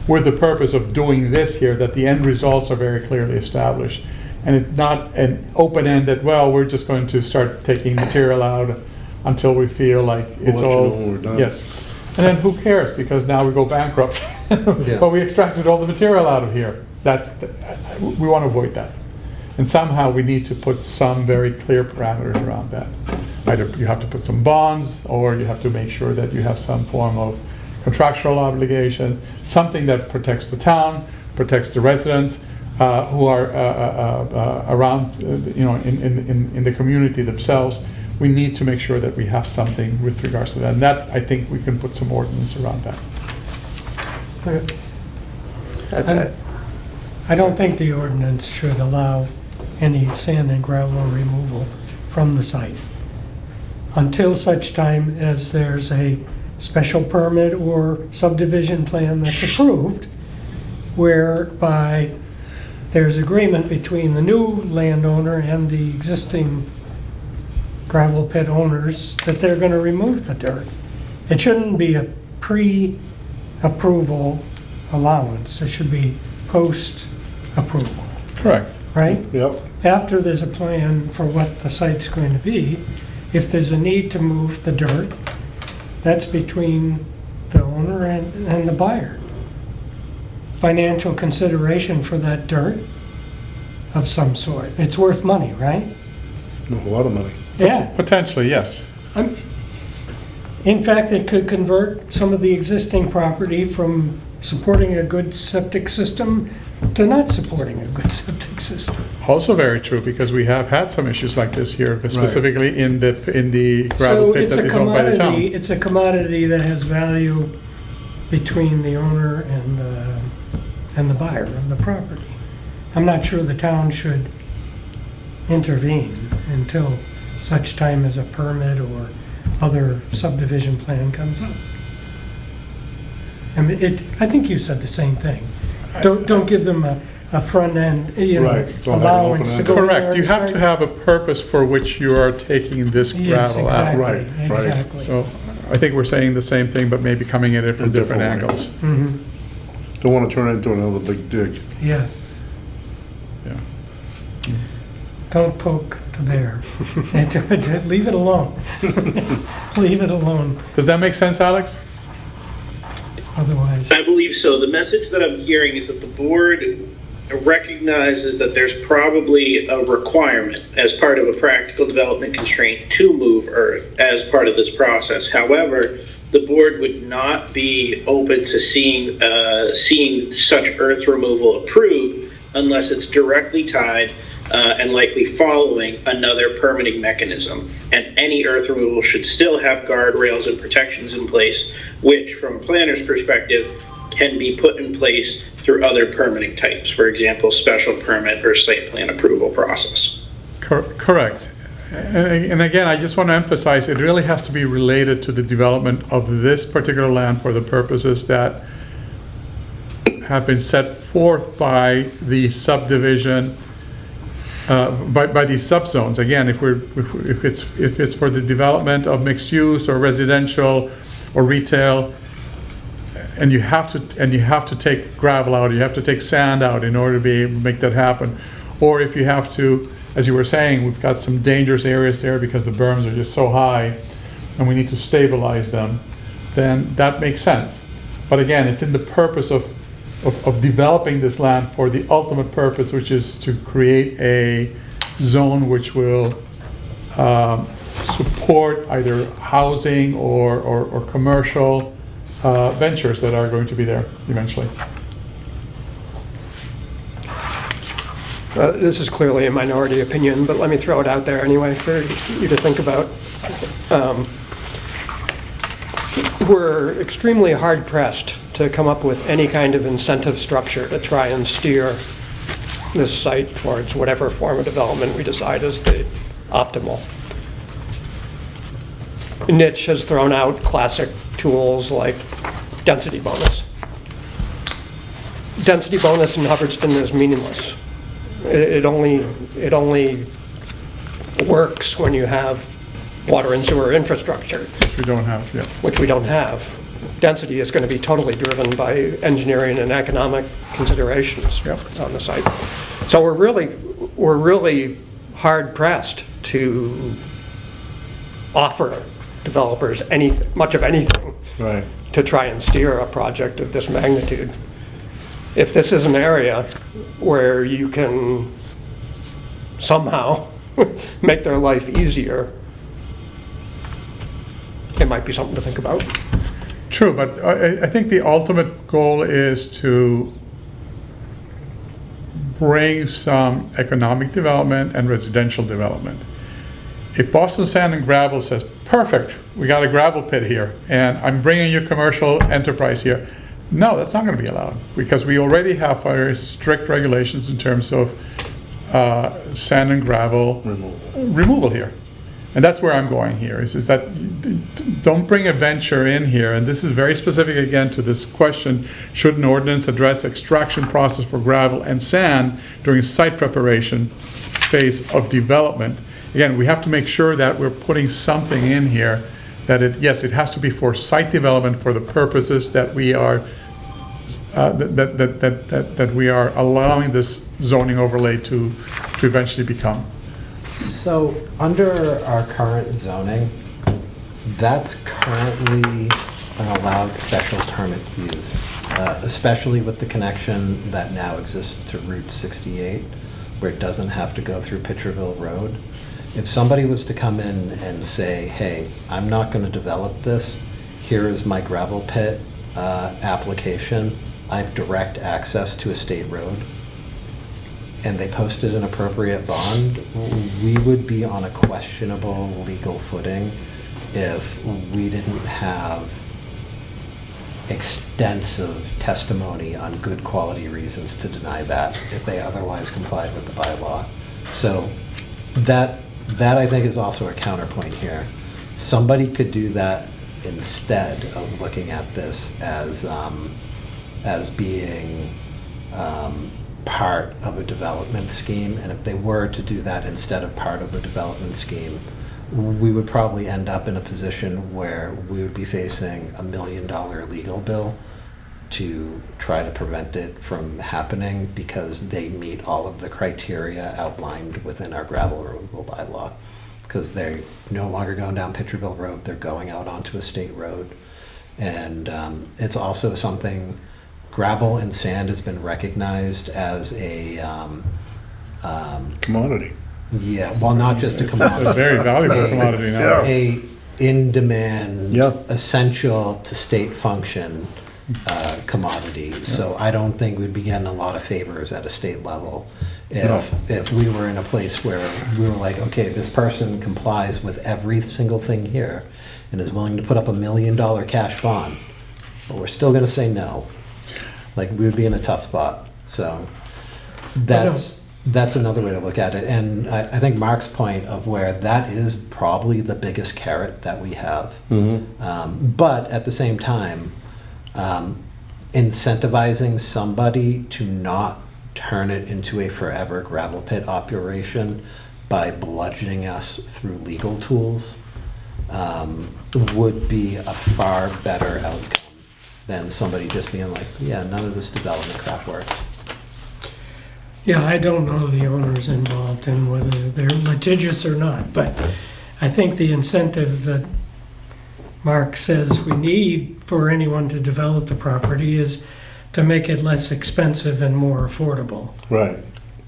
with the purpose of doing this here, that the end results are very clearly established. And it's not an open-ended, well, we're just going to start taking material out until we feel like it's let you all. know when we're done. Yes. And then who cares, because now we go bankrupt. But we extracted all the material out of here. We want to avoid that. And somehow we need to put some very clear parameters around that. Either you have to put some bonds, or you have to make sure that you have some form of contractual obligations, something that protects the town, protects the residents who are around, you know, in the community themselves. We need to make sure that we have something with regards to that. And that, I think we can put some ordinance around that. I don't think the ordinance should allow any sand and gravel removal from the site until such time as there's a special permit or subdivision plan that's approved, whereby there's agreement between the new landowner and the existing gravel pit owners that they're going to remove the dirt. It shouldn't be a pre-approval allowance. It should be post-approval, Correct. right? Yep. After there's a plan for what the site's going to be, if there's a need to move the dirt, that's between the owner and the buyer. Financial consideration for that dirt of some sort. It's worth money, right? A lot of money. Yeah. Potentially, yes. In fact, it could convert some of the existing property from supporting a good septic system to not supporting a good septic system. Also very true, because we have had some issues like this here, specifically in the gravel So pit it's that a is owned by the town. commodity, it's a commodity that has value between the owner and the buyer of the property. I'm not sure the town should intervene until such time as a permit or other subdivision plan comes up. I mean, I think you said the same thing. Don't give them a front end, Right. Don't have an allowance to open-ended. go in there Correct, and you have start- to have a purpose for which you are taking this Yes, gravel out. exactly, Right, right. exactly. So I think we're saying the same thing, but maybe coming at it from In different different angles. Mhm, Don't want to turn it into another big dig. yeah. Yeah. Don't poke the bear. Leave it alone. Leave it alone, Does that make sense, Alex? otherwise. I believe so. The message that I'm hearing is that the board recognizes that there's probably a requirement as part of a practical development constraint to move earth as part of this process. However, the board would not be open to seeing such earth removal approved unless it's directly tied and likely following another permitting mechanism. And any earth removal should still have guardrails and protections in place, which from a planner's perspective can be put in place through other permitting types, for example, special permit or site plan approval process. Correct. And again, I just want to emphasize, it really has to be related to the development of this particular land for the purposes that have been set forth by the subdivision, by these subzones. Again, if it's for the development of mixed use or residential or retail, and you have to take gravel out, you have to take sand out in order to be able to make that happen. Or if you have to as you were saying, we've got some dangerous areas there because the berms are just so high and we need to stabilize them, then that makes sense. But again, it's in the purpose of developing this land for the ultimate purpose, which is to create a zone which will support either housing or commercial ventures that are going to be there eventually. This is clearly a minority opinion, but let me throw it out there anyway for you to think about. We're extremely hard-pressed to come up with any kind of incentive structure to try and steer this site towards whatever form of development we decide is the optimal. Niche has thrown out classic tools like density bonus. Density bonus in Hubbardston is meaningless. It only works when you have water and sewer infrastructure, Which we don't have yet. which we don't have. Density is going to be totally driven by engineering and economic considerations Yep. on the site. So we're really hard pressed to offer developers much of anything Right. to try and steer a project of this magnitude. If this is an area where you can somehow make their life easier, it might be something to think about. True, but I think the ultimate goal is to bring some economic development and residential development. If Boston Sand and Gravel says, perfect, we got a gravel pit here, and I'm bringing you commercial enterprise here, no, that's not going to be allowed, because we already have very strict regulations in terms of sand and gravel removal here. And that's where I'm going here, is that don't bring a venture in here, and this is very specific again to this question, should an ordinance address extraction process for gravel and sand during site preparation phase of development? Again, we have to make sure that we're putting something in here that yes, it has to be for site development for the purposes that we are that we are allowing this zoning overlay to eventually become. So, under our current zoning, that's currently an allowed special permit use, especially with the connection that now exists to Route 68, where it doesn't have to go through Pitcherville Road. If somebody was to come in and say, hey, I'm not going to develop this, here is my gravel pit application, I have direct access to a state road, and they posted an appropriate bond, we would be on a questionable legal footing if we didn't have extensive testimony on good quality reasons to deny that if they otherwise complied with the bylaw. So that I think is also a counterpoint here. Somebody could do that instead of looking at this as being part of a development scheme, and if they were to do that instead of part of a development scheme, we would probably end up in a position where we would be facing $1 million legal bill to try to prevent it from happening because they meet all of the criteria outlined within our gravel removal bylaw. Because they're no longer going down Pitcherville Road, they're going out onto a state road. And it's also something, gravel and sand has been recognized as a Commodity. yeah, well, not just a It's a commodity, very valuable commodity now. a in-demand, Yeah. essential to state function commodity. So I don't think we'd be getting a lot of favors at a state level if we were in a place where we were like, okay, this person complies with every single thing here and is willing to put up $1 million cash bond, but we're still going to say no. Like, we would be in a tough spot. So that's another way to look at it. And I think Mark's point of where that is probably the biggest carrot that we have. But at the same time, incentivizing somebody to not turn it into a forever gravel pit operation by bludgeoning us through legal tools would be a far better outcome than somebody just being like, yeah, none of this development crap works. Yeah, I don't know the owners involved and whether they're litigious or not, but I think the incentive that Mark says we need for anyone to develop the property is to make it less expensive and more affordable, Right.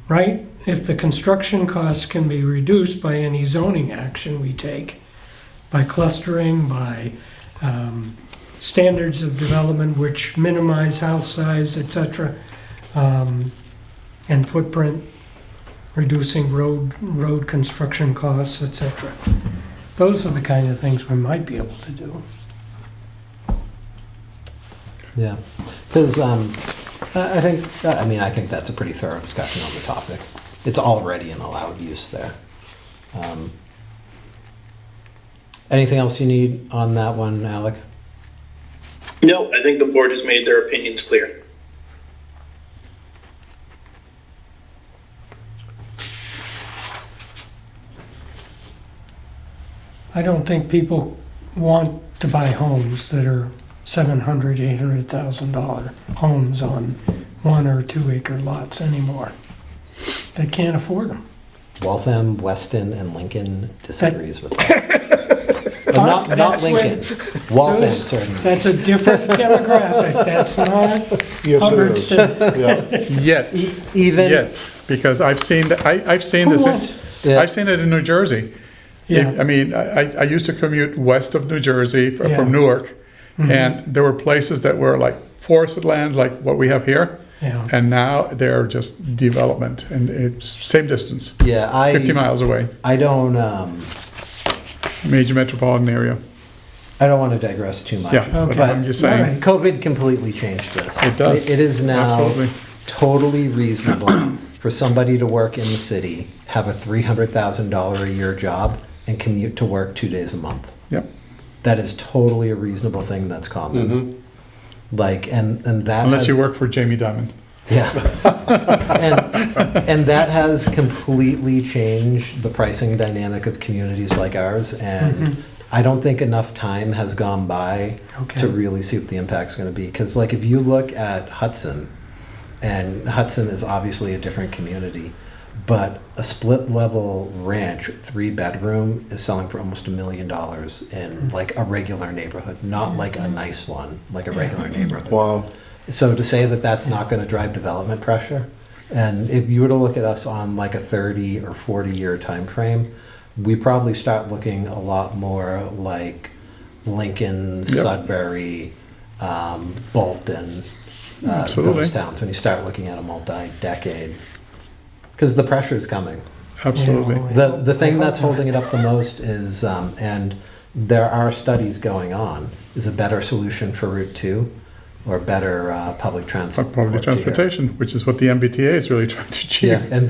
right? If the construction costs can be reduced by any zoning action we take, by clustering, by standards of development which minimize house size, etc., and footprint, reducing road construction costs, etc. Those are the kind of things we might be able to do. Yeah, because I think that's a pretty thorough discussion on the topic. It's already an allowed use there. Anything else you need on that one, Alec? No, I think the board has made their opinions clear. I don't think people want to buy homes that are $700,000, $800,000 homes on 1 or 2 acre lots anymore. They can't afford them. Waltham, Weston, and Lincoln disagrees with that. Not That's Lincoln. when- Waltham those- certainly. That's a different demographic. That's not Yes, it is. Hubbardston. Yeah. Yet, Even yet, because I've seen, I've seen Who this, wants? Yeah. I've seen it in New Jersey. Yeah. I mean, I used to commute west of New Jersey Yeah. from Newark, Mhm. and there were places that were like forested lands, like what we have here, Yeah. and now they're just development, and it's same distance, Yeah, 50 miles away, I don't major metropolitan area. I don't want to digress too much. Yeah, but Okay. I'm just All saying, right. COVID completely changed this. It does. It is now Absolutely. totally reasonable for somebody to work in the city, have a $300,000 a year job, and commute to work 2 days a month. Yep. That is totally a reasonable thing that's common. Mhm. Like, and that Unless has, you work for Jamie Dimon. yeah, and that has completely changed the pricing dynamic of communities like ours. And Mhm. I don't think enough time has gone by Okay. to really see what the impact's going to be. Because, like, if you look at Hudson, and Hudson is obviously a different community, but a split-level ranch, 3-bedroom, is selling for almost $1 million in like a regular neighborhood, not like a nice one, like a regular neighborhood. Wow. So to say that that's not going to drive development pressure, and if you were to look at us on like a 30 or 40-year time frame, we probably start looking a lot more like Lincoln, Yep. Sudbury, Bolton, Absolutely. those towns, when you start looking at a multi-decade, because the pressure is coming. Absolutely. Yeah. The thing I hope that's not. holding it up the most is, and there are studies going on, is a better solution for Route 2 or better public transport. Public transportation, which is what the MBTA is really trying to achieve. Yeah, and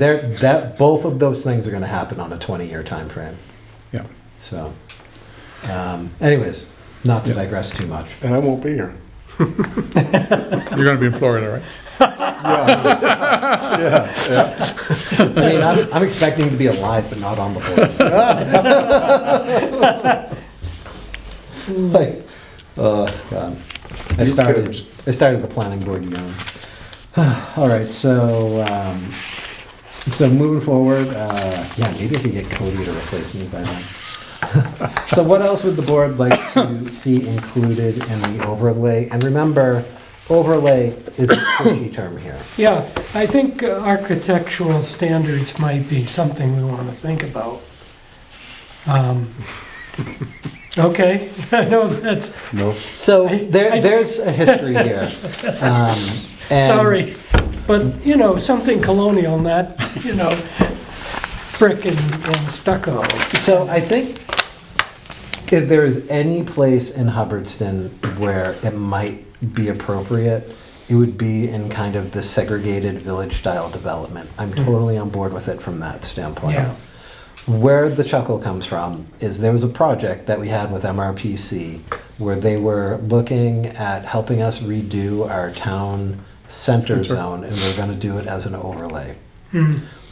both of those things are going to happen on a 20-year time frame. Yeah. So, anyways, not to Yeah. digress too much. And I won't be here. You're going to be in Florida, right? Yeah, yeah. I mean, I'm expecting to be alive, but not on the board. Like, oh God, I You started kidders. the planning board young. All right, so moving forward, yeah, maybe I could get Cody to replace me by then. So what else would the board like to see included in the overlay? And remember, overlay is a squishy term here. Yeah, I think architectural standards might be something we want to think about. Okay, I know that's, No. So I- there's a history here. And sorry, but, you know, something colonial, not, you know, brick and stucco. So I think if there is any place in Hubbardston where it might be appropriate, it would be in kind of the segregated village-style development. I'm totally on board with it from that standpoint. Yeah. Where the chuckle comes from is there was a project that we had with MRPC where they were looking at helping us redo our town center zone, and we were going to do it as an overlay.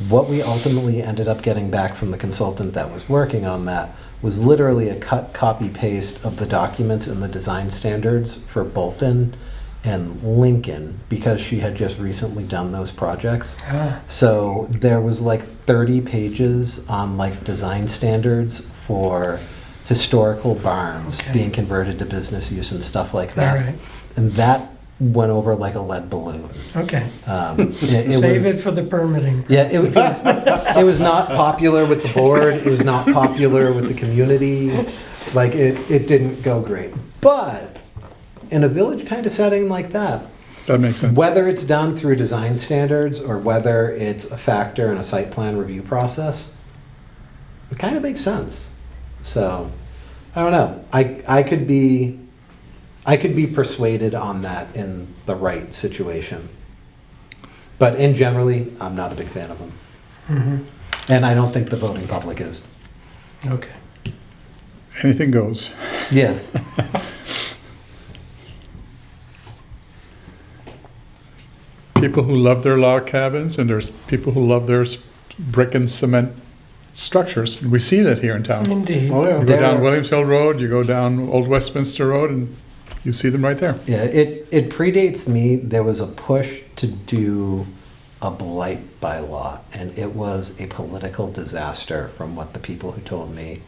What we ultimately ended up getting back from the consultant that was working on that was literally a cut, copy, paste of the documents and the design standards for Bolton and Lincoln because she had just recently done those projects. Ah, So there was like 30 pages on like design standards for historical barns Okay. being converted to business use and stuff like all that. right, And that went over like a lead balloon. okay. It Save was- it for the permitting. Yeah, it was not popular with the board, it was not popular with the community, like, it didn't go great. But in a village kind of setting like that, That makes sense. whether it's done through design standards or whether it's a factor in a site plan review process, it kind of makes sense. So, I don't know, I could be persuaded on that in the right situation. But in generally, I'm not a big fan of them. Mhm. And I don't think the voting public is. Okay. Anything goes. Yeah. People who love their log cabins, and there's people who love their brick and cement structures. We see that here in town. Indeed. Oh, You yeah. go There- down Williams Hill Road, you go down Old Westminster Road, and you see them right there. Yeah, it predates me. There was a push to do a blight bylaw, and it was a political disaster from what the people who told me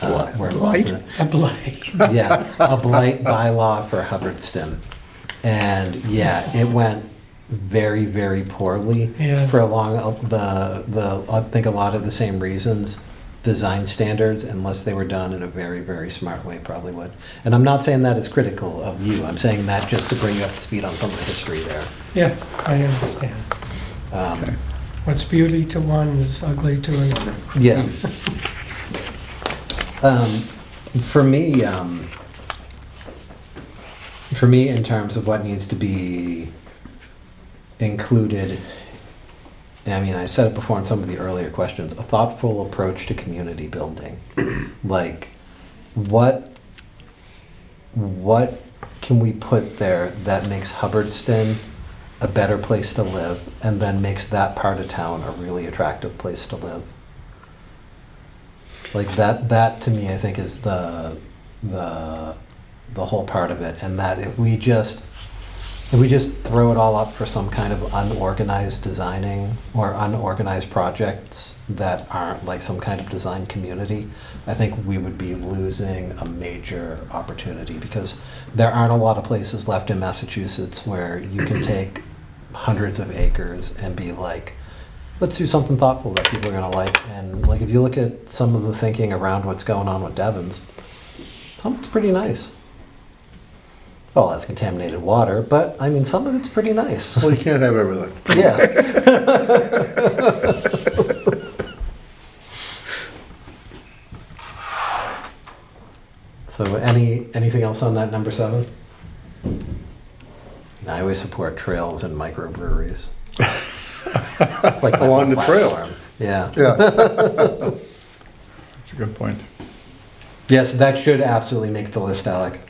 were involved in it. A blight. Yeah, a blight bylaw for Hubbardston. And yeah, it went very, very poorly Yeah. for a long, I think a lot of the same reasons. Design standards, unless they were done in a very, very smart way, probably would. And I'm not saying that as critical of you, I'm saying that just to bring you up to speed on some of the history there. Yeah, I understand. Um, What's beauty to one is ugly to another. Yeah. For me, in terms of what needs to be included, I mean, I said it before in some of the earlier questions, a thoughtful approach to community building. Like, what can we put there that makes Hubbardston a better place to live and then makes that part of town a really attractive place to live? Like that to me, I think is the whole part of it, and that if we just throw it all up for some kind of unorganized designing or unorganized projects that aren't like some kind of design community, I think we would be losing a major opportunity because there aren't a lot of places left in Massachusetts where you can take hundreds of acres and be like, let's do something thoughtful that people are gonna like. And like if you look at some of the thinking around what's going on with Devon's, some of it's pretty nice. Well, that's contaminated water, but I mean, some of it's pretty nice. Well, you can't have everything. Yeah. So anything else on that number 7? I always support trails and microbreweries. It's like my Along the trail. platform. Yeah. Yeah. That's a good point. Yes, that should absolutely make the list, Alec.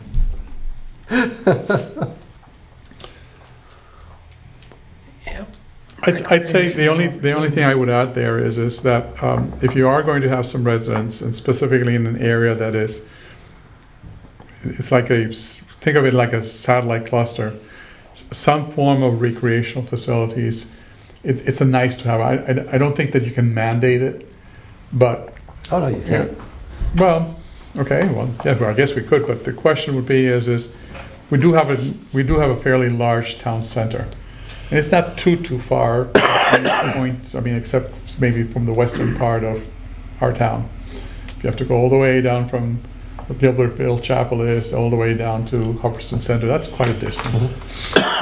Yep. I'd say the only thing I would add there is that if you are going to have some residents, and specifically in an area that is, it's like think of it like a satellite cluster, some form of recreational facilities. It's a nice to have. I don't think that you can mandate it, but Oh, no, you can't. well, okay, well, yeah, well, I guess we could, but the question would be is we do have a fairly large town center. And it's not too far from the point, I mean, except maybe from the western part of our town. You have to go all the way down from where Gilbertville Chapel is, all the way down to Hubbardston Center. That's quite a distance,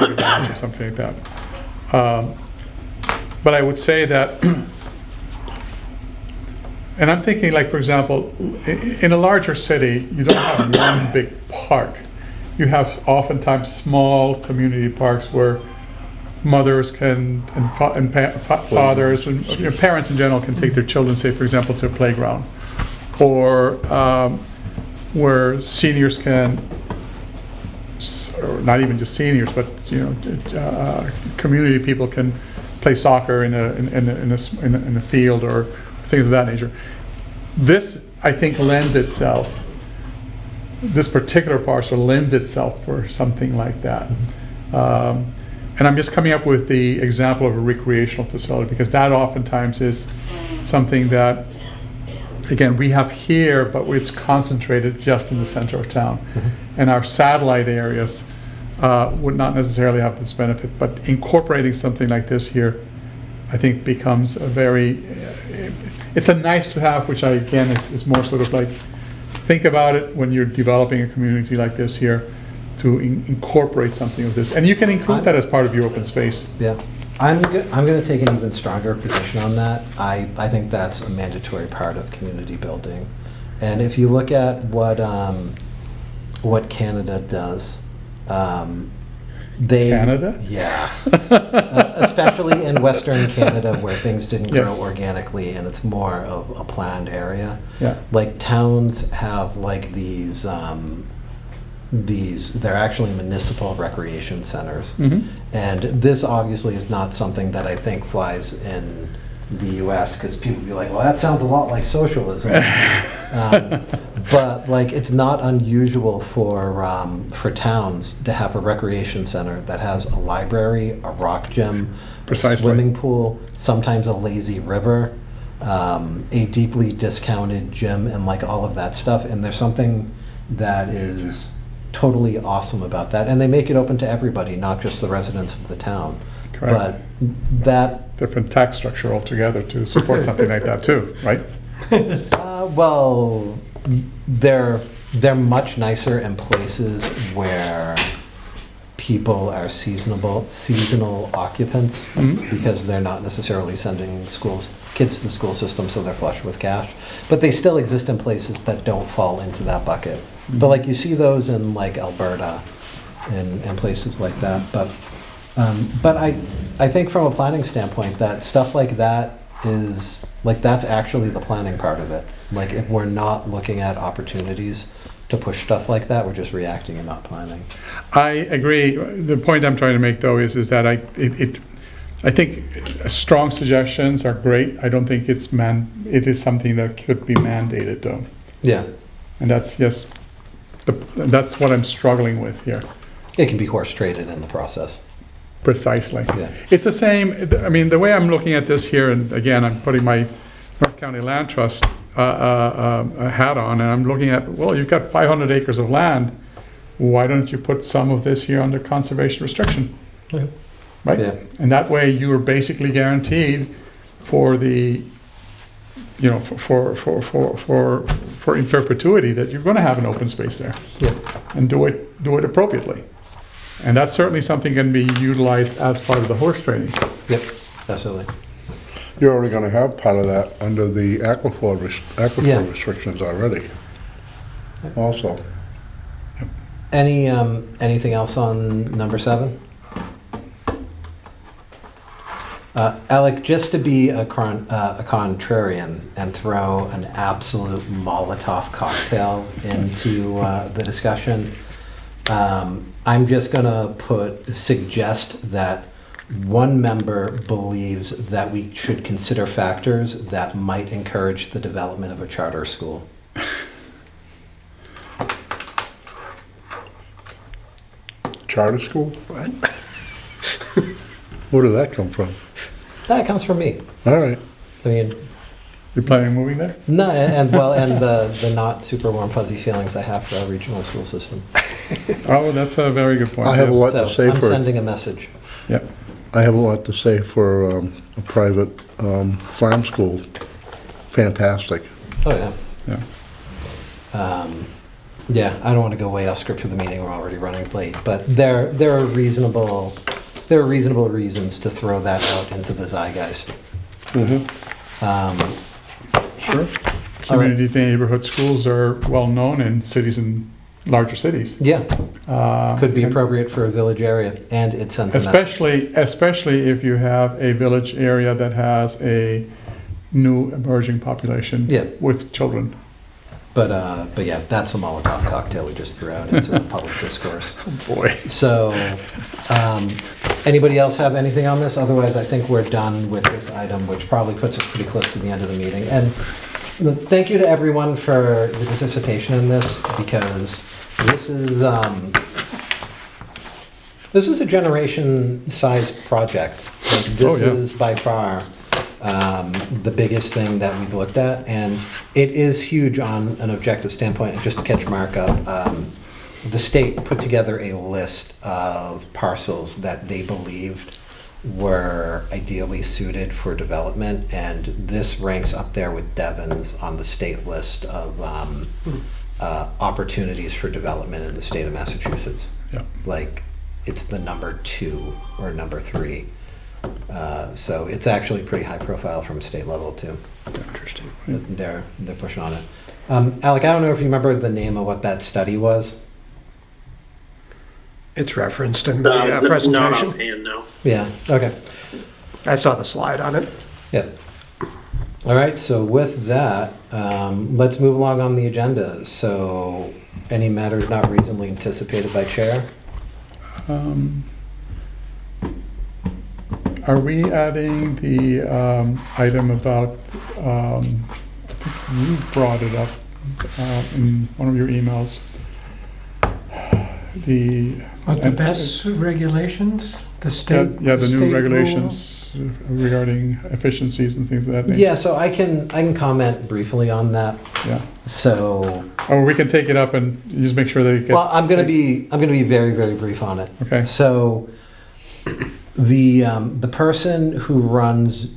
or something like that. But I would say that, and I'm thinking like, for example, in a larger city, you don't have one big park. You have oftentimes small community parks where mothers can, and fathers, and parents in general can take their children, say, for example, to a playground. Or where seniors can, or not even just seniors, but, community people can play soccer in a field or things of that nature. This, I think, lends itself, this particular parcel lends itself for something like that. And I'm just coming up with the example of a recreational facility, because that oftentimes is something that, again, we have here, but it's concentrated just in the center of town. And our satellite areas would not necessarily have this benefit, but incorporating something like this here, I think becomes a very, it's a nice to have, which again, is more sort of like, think about it when you're developing a community like this here, to incorporate something of this. And you can include that as part of your open space. Yeah. I'm going to take an even stronger position on that. I think that's a mandatory part of community building. And if you look at what Canada does, Canada? Yeah. Especially in Western Canada, where things didn't grow Yes. organically and it's more of a planned area. Yeah. Like towns have like these, they're actually municipal recreation centers. Mhm. And this obviously is not something that I think flies in the US, because people be like, well, that sounds a lot like socialism. But like, it's not unusual for towns to have a recreation center that has a library, a rock gym, a Precisely. swimming pool, sometimes a lazy river, a deeply discounted gym, and like all of that stuff. And there's something that is totally awesome about that. And they make it open to everybody, not just the residents of the town. Correct. But that, Different tax structure altogether to support something like that too, right? well, they're much nicer in places where people are seasonal occupants, because they're not necessarily sending kids to the school system, so they're flush with cash. But they still exist in places that don't fall into that bucket. But like, you see those in like Alberta and places like that. But I think from a planning standpoint, that stuff like that is, like, that's actually the planning part of it. Like, if we're not looking at opportunities to push stuff like that, we're just reacting and not planning. I agree. The point I'm trying to make though is that I think strong suggestions are great. I don't think it is something that could be mandated though. Yeah. And that's that's what I'm struggling with here. It can be horse traded in the process. Precisely. Yeah. It's the same, I mean, the way I'm looking at this here, and again, I'm putting my North County Land Trust hat on, and I'm looking at, well, you've got 500 acres of land. Why don't you put some of this here under conservation restriction? Okay. Right? Yeah. And that way you are basically guaranteed for the, you know, for in perpetuity that you're going to have an open space there. Yeah. And do it appropriately. And that's certainly something can be utilized as part of the horse trading. Yep, absolutely. You're already gonna have part of that under the aquifer Yeah. restrictions already. Also. Anything else on number 7? Alec, just to be a contrarian and throw an absolute Molotov cocktail into the discussion, I'm just gonna suggest that one member believes that we should consider factors that might encourage the development of a charter school. Charter school? What? Where did that come from? That comes from me. All right. I mean, You're planning on moving there? no, and the not super warm fuzzy feelings I have for our regional school system. Oh, that's a very good point. I have a yes. lot to So say I'm for, sending a message. Yeah. I have a lot to say for a private farm school. Fantastic. Oh, yeah. Yeah. Yeah, I don't want to go way off script for the meeting, we're already running late, but there are reasonable reasons to throw that out into the zeitgeist. Sure. Community neighborhood schools are well-known in cities and larger cities. Yeah, could be And appropriate for a village area, and it sends a message. especially if you have a village area that has a new emerging population Yeah. with children. But yeah, that's a Molotov cocktail we just threw out into the public discourse. Boy. So, anybody else have anything on this? Otherwise, I think we're done with this item, which probably puts us pretty close to the end of the meeting. And thank you to everyone for the participation in this, because this is, This is a generation-sized project. Like, Oh, this yeah. is by far the biggest thing that we've looked at, and it is huge on an objective standpoint. And just to catch Mark up, the state put together a list of parcels that they believed were ideally suited for development, and this ranks up there with Devon's on the state list of opportunities for development in the state of Massachusetts. Yeah. Like, it's the number 2 or number 3. So it's actually pretty high profile from state level too. Interesting. They're pushing on it. Alec, I don't know if you remember the name of what that study was. It's referenced in the Not presentation. offhand, no. Yeah, okay. I saw the slide on it. Yep. All right, so with that, let's move along on the agenda. So, any matters not reasonably anticipated by chair? Are we adding the item about, I think you brought it up in one of your emails? But the best regulations, the state. Yeah, the state new rule. regulations regarding efficiencies and things of that nature. Yeah, so I can comment briefly on that. Yeah. So, Or we can take it up and just make sure that it gets. well, I'm gonna be very, very brief on it. Okay. So, the person who runs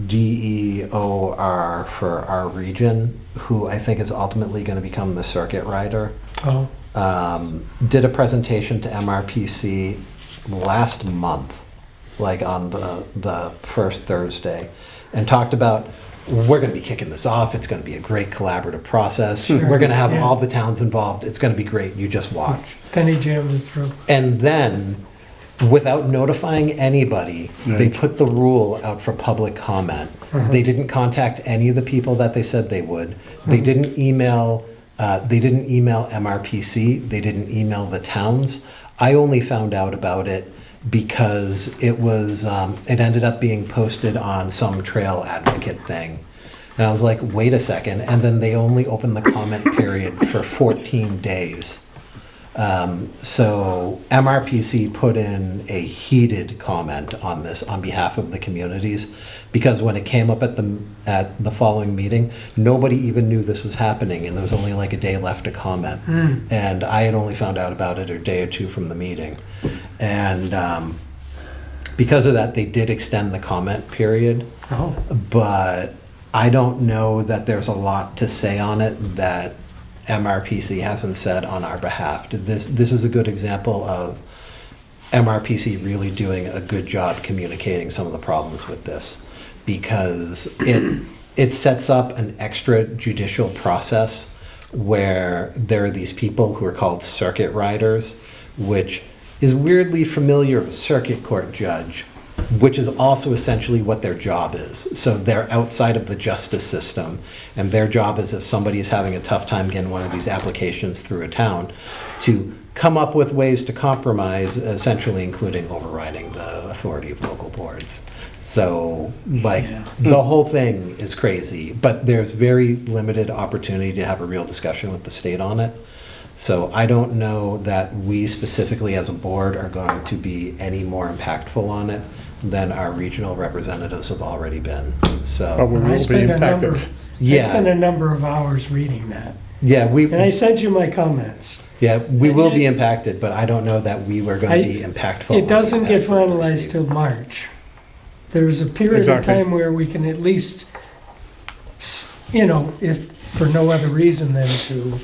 DEOR for our region, who I think is ultimately going to become the circuit rider, Oh, did a presentation to MRPC last month, like on the first Thursday, and talked about, we're going to be kicking this off. It's going to be a great collaborative process. Sure. We're going to have Yeah. all the towns involved. It's going to be great. You just watch. then he jammed it through. And then, without notifying anybody, they put the rule out for public comment. They didn't contact any of the people that they said they would. They didn't email. They didn't email MRPC. They didn't email the towns. I only found out about it because it was. It ended up being posted on some trail advocate thing, and I was like, "Wait a second!" And then they only opened the comment period for 14 days. So MRPC put in a heated comment on this on behalf of the communities, because when it came up at the following meeting, nobody even knew this was happening, and there was only like a day left to comment. And I had only found out about it a day or two from the meeting. And because of that, they did extend the comment period. Oh, But I don't know that there's a lot to say on it that MRPC hasn't said on our behalf. This is a good example of MRPC really doing a good job communicating some of the problems with this, because it sets up an extrajudicial process where there are these people who are called circuit riders, which is weirdly familiar with circuit court judge, which is also essentially what their job is. So they're outside of the justice system, and their job is, if somebody is having a tough time getting one of these applications through a town, to come up with ways to compromise, essentially including overriding the authority of local boards. So, like, the whole thing is crazy, but there's very limited opportunity to have a real discussion with the state on it. So I don't know that we specifically as a board are going to be any more impactful on it than our regional representatives have already been. But So, we I will be spent a number, impacted. I spent a number of hours reading that. yeah, And I sent you my comments. we will be impacted, but I don't know that we were going to be impactful. It doesn't get impactful. finalized till March. There's a period of Exactly. time where we can at least, if for no other reason than to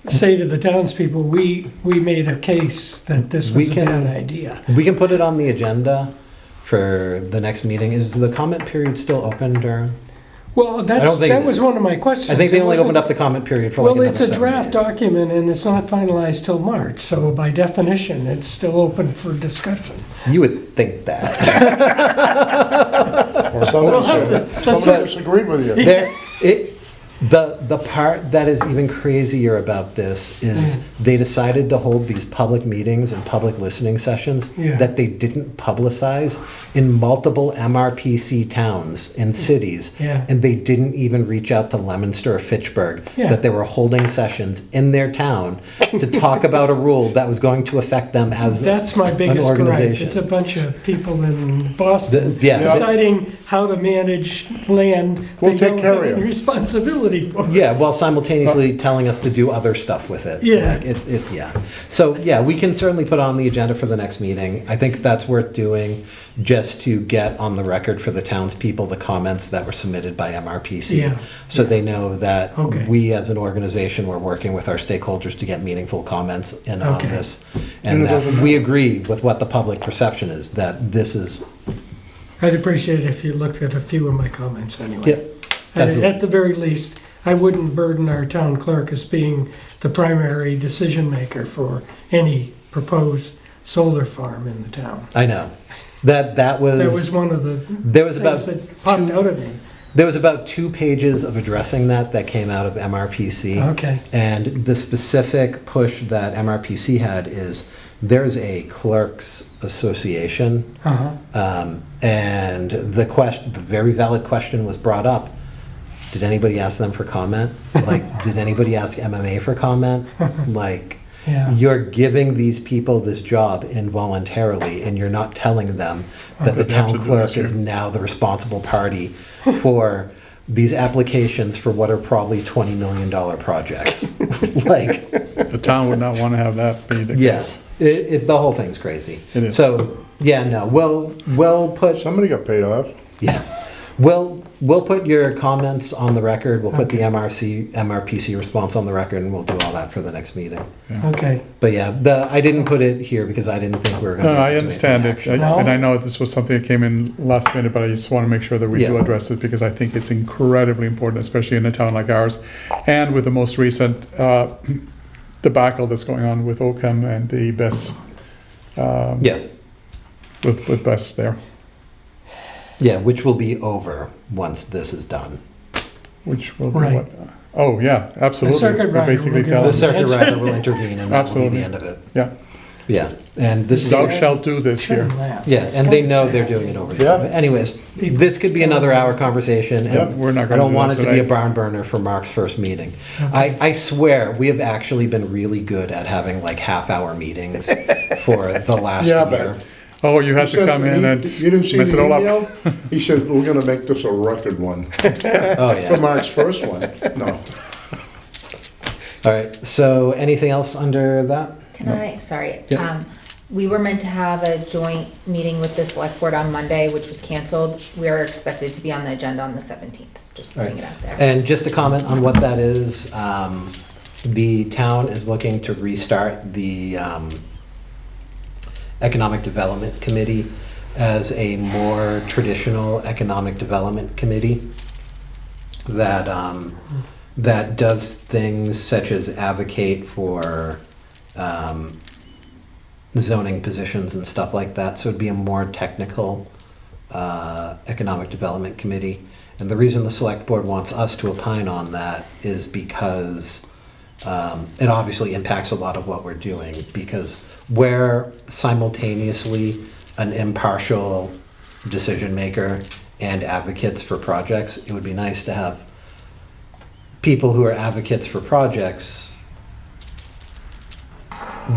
say to the townspeople, we made a case that this was We a can- bad idea. We can put it on the agenda for the next meeting. Is the comment period still open during? Well, don't think that it was is. one of my questions. I think they It only wasn't- opened up the comment period for like Well, another it's a 7 draft days. document and it's not finalized till March, so by definition, it's still open for discussion. You would think that. Or someone disagreed with you. The part that is even crazier about this is they decided to hold these public meetings and public listening sessions Yeah. that they didn't publicize in multiple MRPC towns and cities. Yeah. And they didn't even reach out to Leominster or Fitchburg, Yeah. that they were holding sessions in their town to talk about a rule that was going to affect them as That's my an biggest gripe. organization. It's a bunch of people in Boston Yeah. deciding how to manage land We'll they take don't care have of any you. responsibility for. Yeah, while simultaneously telling us to do other stuff with it. Yeah. Like, yeah. So, yeah, we can certainly put on the agenda for the next meeting. I think that's worth doing just to get on the record for the townspeople the comments that were submitted by MRPC. Yeah. So they know that Okay. we as an organization, we're working with our stakeholders to get meaningful comments in on Okay. this. And And it that doesn't we agree with what the public perception is, that this is, I'd appreciate it if you looked at a few of my comments anyway. Yep, absolutely. At the very least, I wouldn't burden our town clerk as being the primary decision maker for any proposed solar farm in the town. I know. That That was was, one of the there was about things that popped out at me. There was about 2 pages of addressing that came out of MRPC. Okay, And the specific push that MRPC had is there's a clerks association. uh-huh, And the very valid question was brought up. Did anybody ask them for comment? Like, did anybody ask MMA for comment? Like, yeah. you're giving these people this job involuntarily, and you're not telling them that the They have to town do clerk this, yeah. is now the responsible party for these applications for what are probably $20 million projects. Like, The town would not want to have that be the yeah, case. the whole thing's crazy. It is. So, yeah, no, we'll put, Somebody got paid off. yeah, we'll put your comments on the record. We'll put the Okay. MRPC response on the record, and we'll do all that for the next meeting. Okay, But yeah, I didn't put it here because I didn't think we were going to. No, I understand it, No. and I know this was something that came in last minute, but I just want to make sure that we do Yeah. address it, because I think it's incredibly important, especially in a town like ours, and with the most recent debacle that's going on with Oakham and the Bess, Yeah, with Bess there, yeah, which will be over once this is done. which will be Right. what? Oh, yeah, absolutely. circuit We're rider basically will get telling The on them, circuit Yes. rider will intervene, and that will be Absolutely. the end of it. yeah, Yeah, and this is. thou shalt do this here. shouldn't laugh. Yeah, It's and they kinda know sad. they're doing it over here. Yeah. But anyways, People- this could be another hour conversation. Yeah, And we're not I gonna don't do want it that to be a today. barn burner for Mark's first meeting. I swear, we have actually been really good at having like half-hour meetings for the last Yeah, year. but Oh, you had he to said come in he- and You didn't see mess it the all up. email? He says, we're gonna make this a record one, Oh, for yeah. Mark's first one. No. All right, so anything else under that? Can I, sorry, Yeah. we were meant to have a joint meeting with the select board on Monday, which was canceled. We are expected to be on the agenda on the 17th, just putting it out there. And just to comment on what that is, the town is looking to restart the Economic Development Committee as a more traditional economic development committee that, that does things such as advocate for zoning positions and stuff like that. So it'd be a more technical economic development committee. And the reason the select board wants us to opine on that is because it obviously impacts a lot of what we're doing, because we're simultaneously an impartial decision maker and advocates for projects. It would be nice to have people who are advocates for projects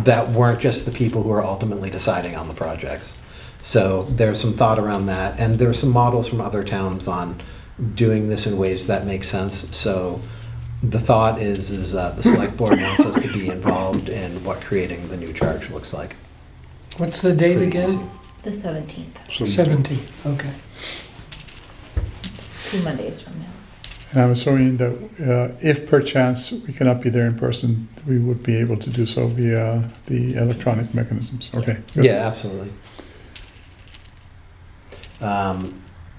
that weren't just the people who are ultimately deciding on the projects. So there's some thought around that, and there's some models from other towns on doing this in ways that make sense. So the thought is the select board wants us to be involved in what creating the new charge looks like. What's the date Pretty again? easy. The 17th, So 17th, okay. it's 2 Mondays from now. And I'm assuming that if perchance we cannot be there in person, we would be able to do so via the electronic mechanisms. Okay. good. Yeah, absolutely.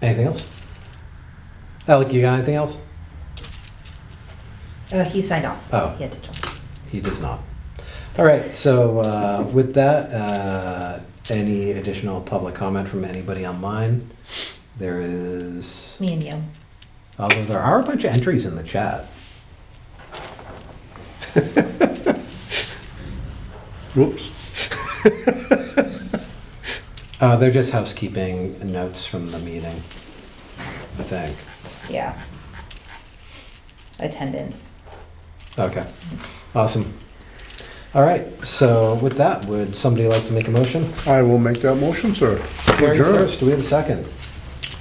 Anything else? Alec, you got anything else? He signed off. Oh. He had to jump. He does not. All right, so with that, any additional public comment from anybody online? There is, Me and you. although there are a bunch of entries in the chat. Oops. They're just housekeeping notes from the meeting, I think. Yeah. Attendance. Okay, awesome. All right, so with that, would somebody like to make a motion? I will make that motion, sir. Gary Adjourn. first, do we have a second?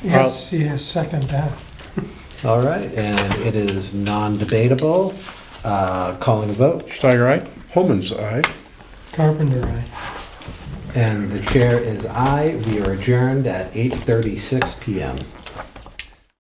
Yes, yes, second that. All right, and it is non-debatable. Calling a vote, Steiger, aye? Holman's aye. Carpenter, aye. and the chair is aye. We are adjourned at 8:36 PM.